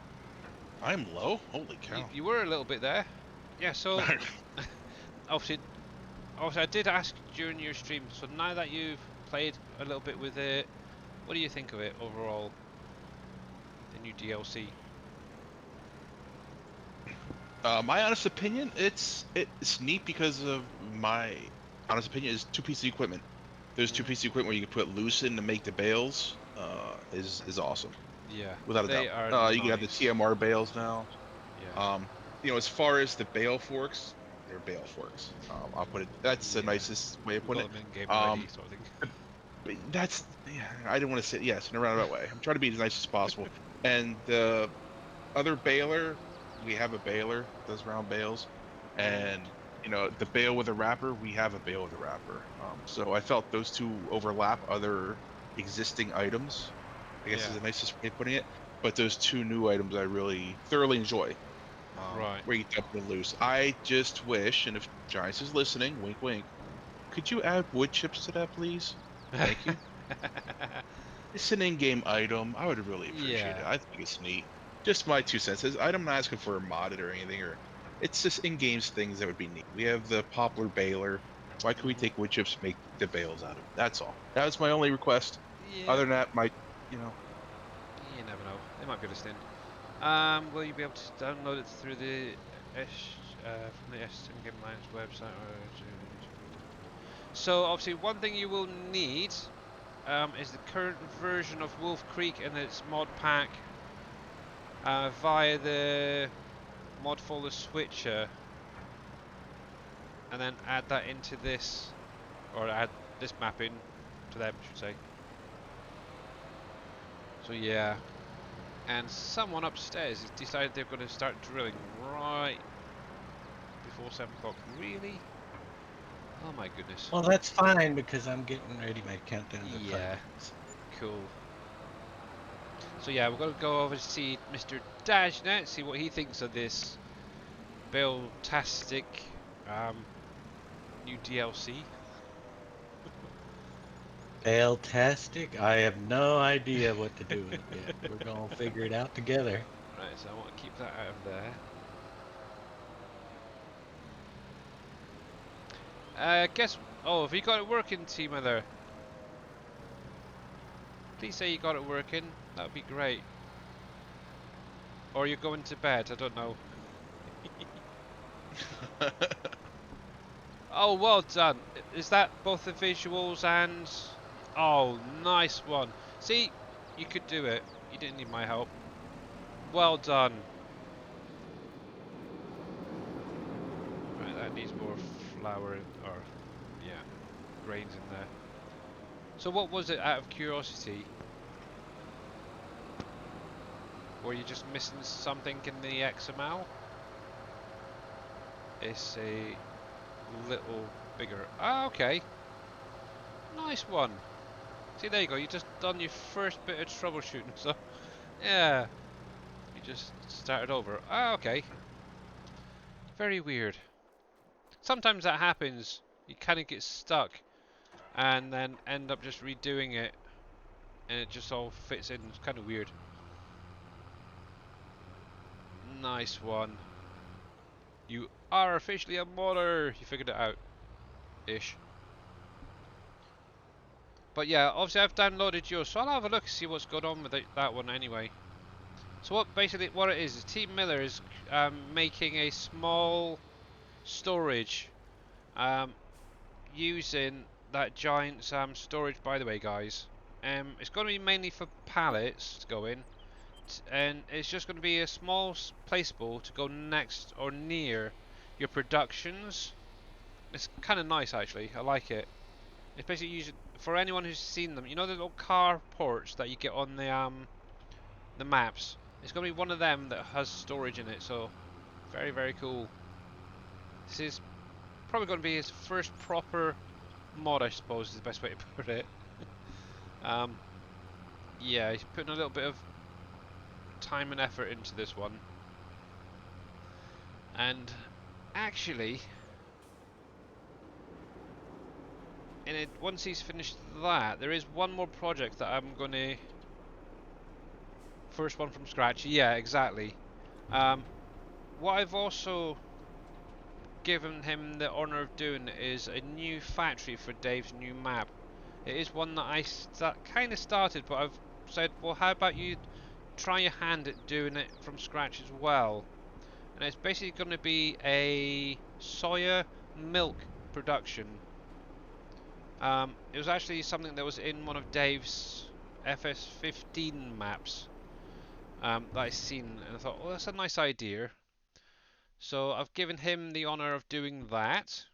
I'm low? Holy cow. You were a little bit there. Yeah, so obviously I did ask during your stream, so now that you've played a little bit with it, what do you think of it overall? The new DLC? My honest opinion, it's neat because of my honest opinion is two pieces of equipment. There's two pieces of equipment where you can put loose in to make the bales. Is awesome. Yeah, Without a they doubt. are You can have the nice. TMR bales now. Yeah. As far as the bale forks, they're bale forks. I'll put it. That's the Yeah. nicest way of We putting got it. them in game already, sort of thing. But that's yeah. I didn't want to say yes in a roundabout way. I'm trying to be as nice as possible. And the other baler, we have a baler that does round bales, and the bale with a wrapper, we have a bale with a wrapper. So I felt those two overlap other existing items, I guess is Yeah. the nicest way of putting it. But those two new items I really thoroughly enjoy. Right. Where you dump it loose. I just wish, and if Giants is listening, wink wink, could you add wood chips to that, please? Thank you. It's an in-game item. I would really appreciate it. Yeah. I think it's neat. Just my 2 cents. I'm not asking for a modded or anything, or it's just in-games things that would be neat. We have the poplar baler. Why could we take wood chips and make the bales out of it? That's all. That was my only request. Yeah. Other than that, You never know. They might be listening. Will you be able to download it through the from the SGA website? So obviously, one thing you will need is the current version of Wolf Creek and its mod pack via the mod folder switcher, and then add that into this, or add this map in to them, I should say. So yeah. And someone upstairs has decided they're going to start drilling right before 7 o'clock. Really? Oh my goodness. Well, that's fine because I'm getting ready my countdown to 5 Yeah. minutes. Cool. So yeah, we're going to go over to see Mr. Dashnet, see what he thinks of this Bill-tastic new DLC. Fantastic. I have no idea what to do with it yet. We're gonna figure it out together. Right, so I want to keep that out of there. Guess. Oh, have you got it working, Team Mother? Please say you got it working. That would be great. Or you're going to bed. I don't know. Oh, well done. Is that both the visuals and? Oh, nice one. See, you could do it. You didn't need my help. Well done. Right, that needs more flour or yeah, grains in there. So what was it, out of curiosity? Were you just missing something in the XML? It's a little bigger. Ah, okay. Nice one. See, there you go. You just done your first bit of troubleshooting. So, yeah. You just started over. Ah, okay. Very weird. Sometimes that happens. You kind of get stuck and then end up just redoing it and it just all fits in. It's kind of weird. Nice one. You are officially a modder. You figured it out. Ish. But yeah, obviously I've downloaded yours, so I'll have a look and see what's going on with that one anyway. So what it is Team Miller is making a small storage using that giant storage, by the way, guys. It's going to be mainly for pallets to go in, and it's just going to be a small placeable to go next or near your productions. It's kind of nice actually. I like it. It's basically used for anyone who's seen them. You know the little car ports that you get on the maps. It's going to be one of them that has storage in it. So very very cool. This is probably going to be his first proper mod, I suppose, is the best way to put it. Yeah, he's putting a little bit of time and effort into this one. And actually, once he's finished that, there is one more project that I'm going to... First one from scratch. Yeah, exactly. What I've also given him the honour of doing is a new factory for Dave's new map. It is one that I kind of started, but I've said, well, how about you try your hand at doing it from scratch as well? And it's basically going to be a soya milk production. It was actually something that was in one of Dave's FS15 maps that I seen, and I thought, well, that's a nice idea. So I've given him the honour of doing that.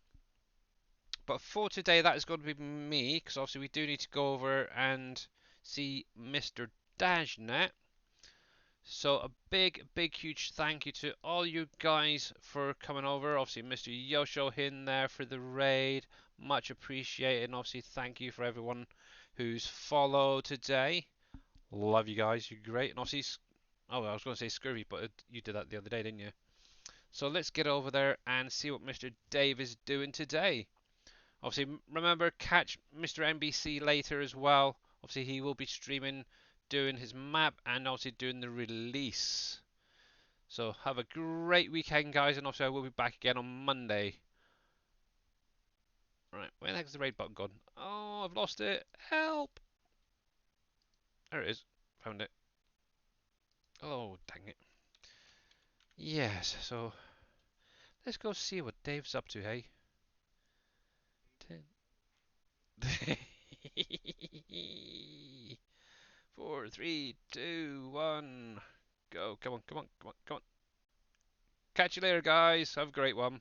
But for today, that is going to be me, because obviously we do need to go over and see Mr. Dashnet. So a big, huge thank you to all you guys for coming over. Obviously, Mr. Yosho in there for the raid. Much appreciated. And obviously, thank you for everyone who's followed today. Love you guys. You're great. And obviously, oh, I was going to say Scurvy, but you did that the other day, didn't you? So let's get over there and see what Mr. Dave is doing today. Obviously, remember, catch Mr. NBC later as well. Obviously, he will be streaming, doing his map, and obviously doing the release. So have a great weekend, guys, and obviously I will be back again on Monday. Right, where the heck is the raid button gone? Oh, I've lost it. Help! There it is. Found it. Oh, dang it. Yes, so let's go see what Dave's up to, hey? 10. 4, 3, 2, 1. Go. Come on. Catch you later, guys. Have a great one.